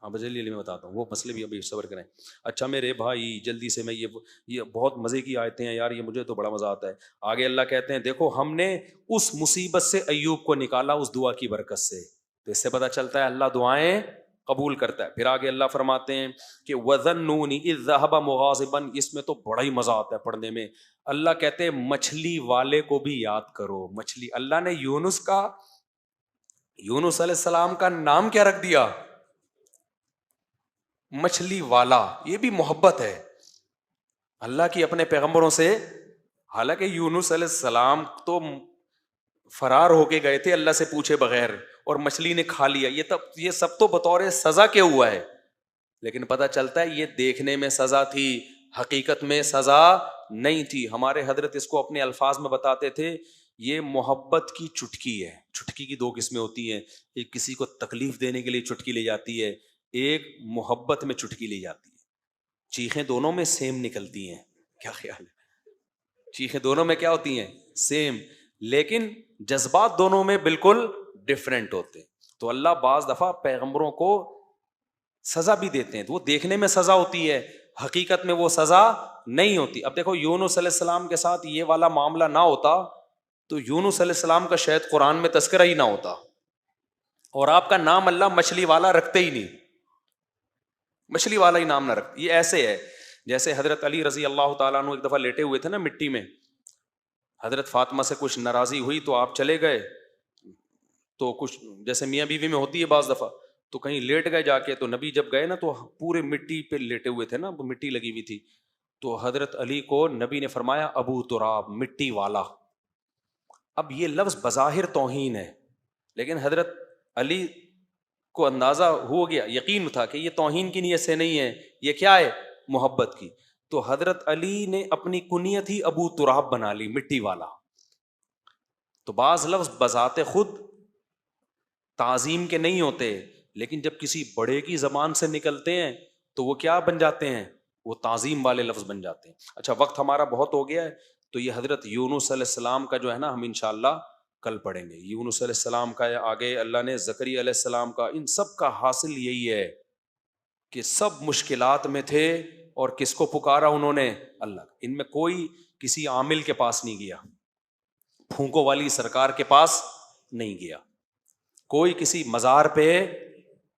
ہاں بجلی میں بتاتا ہوں, وہ مسئلے بھی ابھی صبر کریں. اچھا میرے بھائی جلدی سے, میں یہ بہت مزے کی آیتیں ہیں یار, یہ مجھے تو بڑا مزہ آتا ہے. آگے اللہ کہتے ہیں دیکھو ہم نے اس مصیبت سے ایوب کو نکالا اس دعا کی برکت سے. تو اس سے پتہ چلتا ہے اللہ دعائیں قبول کرتا ہے. پھر آگے اللہ فرماتے ہیں کہ وَظَنُّونِ إِذْ ذَهَبَ مُغَاضِبًا, اس میں تو بڑا ہی مزہ آتا ہے پڑھنے میں. اللہ کہتے ہیں مچھلی والے کو بھی یاد کرو. مچھلی, اللہ نے یونس علیہ السلام کا نام کیا رکھ دیا؟ مچھلی والا. یہ بھی محبت ہے اللہ کی اپنے پیغمبروں سے. حالانکہ یونس علیہ السلام تو فرار ہو کے گئے تھے اللہ سے پوچھے بغیر, اور مچھلی نے کھا لیا. یہ سب تو بطور سزا کے ہوا ہے, لیکن پتہ چلتا ہے یہ دیکھنے میں سزا تھی, حقیقت میں سزا نہیں تھی. ہمارے حضرت اس کو اپنے الفاظ میں بتاتے تھے, یہ محبت کی چٹکی ہے. چٹکی کی 2 قسمیں ہوتی ہیں, ایک کسی کو تکلیف دینے کے لیے چٹکی لی جاتی ہے, ایک محبت میں چٹکی لی جاتی ہے. چیخیں دونوں میں سیم نکلتی ہیں, کیا خیال ہے؟ چیخیں دونوں میں کیا ہوتی ہیں؟ سیم, لیکن جذبات دونوں میں بالکل ڈفرینٹ ہوتے ہیں. تو اللہ بعض دفعہ پیغمبروں کو سزا بھی دیتے ہیں، تو وہ دیکھنے میں سزا ہوتی ہے، حقیقت میں وہ سزا نہیں ہوتی. اب دیکھو یونس علیہ السلام کے ساتھ یہ والا معاملہ نہ ہوتا تو یونس علیہ السلام کا شاید قرآن میں تذکرہ ہی نہ ہوتا، اور آپ کا نام اللہ مچھلی والا رکھتے ہی نہیں، مچھلی والا ہی نام نہ رکھتے. یہ ایسے ہے جیسے حضرت علی رضی اللہ تعالیٰ عنہ ایک دفعہ لیٹے ہوئے تھے نا مٹی میں، حضرت فاطمہ سے کچھ ناراضی ہوئی تو آپ چلے گئے، تو کچھ جیسے میاں بیوی میں ہوتی ہے بعض دفعہ، تو کہیں لیٹ گئے جا کے، تو نبی جب گئے نا تو پورے مٹی پہ لیٹے ہوئے تھے نا، مٹی لگی ہوئی تھی، تو حضرت علی کو نبی نے فرمایا ابو تراب، مٹی والا. اب یہ لفظ بظاہر توہین ہے، لیکن حضرت علی کو اندازہ ہو گیا، یقین تھا کہ یہ توہین کی نیت سے نہیں ہے، یہ کیا ہے، محبت کی. تو حضرت علی نے اپنی کنیت ہی ابو تراب بنا لی، مٹی والا. تو بعض لفظ بذات خود تعظیم کے نہیں ہوتے، لیکن جب کسی بڑے کی زبان سے نکلتے ہیں تو وہ کیا بن جاتے ہیں، وہ تعظیم والے لفظ بن جاتے ہیں. اچھا وقت ہمارا بہت ہو گیا ہے، تو یہ حضرت یونس علیہ السلام کا جو ہے نا ہم انشاءاللہ کل پڑھیں گے. یونس علیہ السلام کا آگے اللہ نے زکریا علیہ السلام کا، ان سب کا حاصل یہی ہے کہ سب مشکلات میں تھے اور کس کو پکارا انہوں نے، اللہ. ان میں کوئی کسی عامل کے پاس نہیں گیا، پھونکوں والی سرکار کے پاس نہیں گیا، کوئی کسی مزار پہ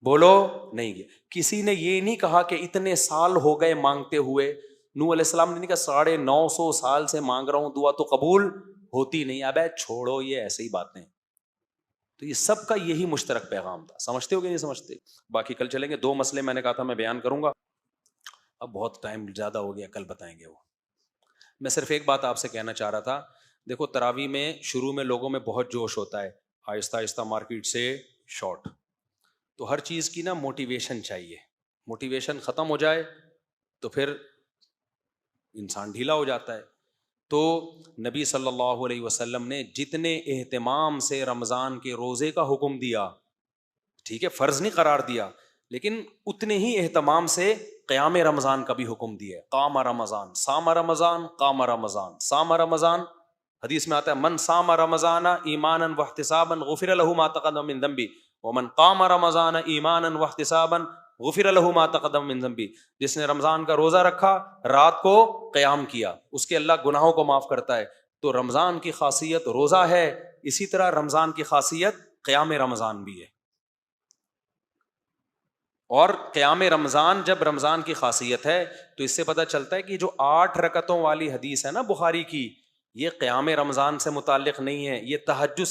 بولو نہیں گیا، کسی نے یہ نہیں کہا کہ اتنے سال ہو گئے مانگتے ہوئے. نوح علیہ السلام نے نہیں کہا 950 سال سے مانگ رہا ہوں دعا تو قبول ہوتی نہیں. اب چھوڑو یہ ایسے ہی باتیں. تو یہ سب کا یہی مشترک پیغام تھا. سمجھتے ہو کہ نہیں سمجھتے؟ باقی کل چلیں گے. 2 مسئلے میں نے کہا تھا میں بیان کروں گا، اب بہت ٹائم زیادہ ہو گیا، کل بتائیں گے وہ. میں صرف ایک بات آپ سے کہنا چاہ رہا تھا، دیکھو تراویح میں شروع میں لوگوں میں بہت جوش ہوتا ہے، آہستہ آہستہ مارکیٹ سے شارٹ. تو ہر چیز کی نا موٹیویشن چاہیے، موٹیویشن ختم ہو جائے تو پھر انسان ڈھیلا ہو جاتا ہے. تو نبی صلی اللہ علیہ وسلم نے جتنے اہتمام سے رمضان کے روزے کا حکم دیا، ٹھیک ہے فرض نہیں قرار دیا، لیکن اتنے ہی اہتمام سے قیام رمضان کا بھی حکم دیا ہے. قام رمضان، صام رمضان، قام رمضان، صام رمضان. حدیث میں آتا ہے من صام رمضان ایمانا واحتسابا غفر له ما تقدم من ذنبه ومن قام رمضان ایمانا واحتسابا غفر له ما تقدم من ذنبه. جس نے رمضان کا روزہ رکھا، رات کو قیام کیا، اس کے اللہ گناہوں کو معاف کرتا ہے. تو رمضان کی خاصیت روزہ ہے، اسی طرح رمضان کی خاصیت قیام رمضان بھی ہے. اور قیام رمضان جب رمضان کی خاصیت ہے تو اس سے پتہ چلتا ہے کہ جو 8 رکعتوں والی حدیث ہے نا بخاری کی، یہ قیام رمضان سے متعلق نہیں ہے، یہ تہجد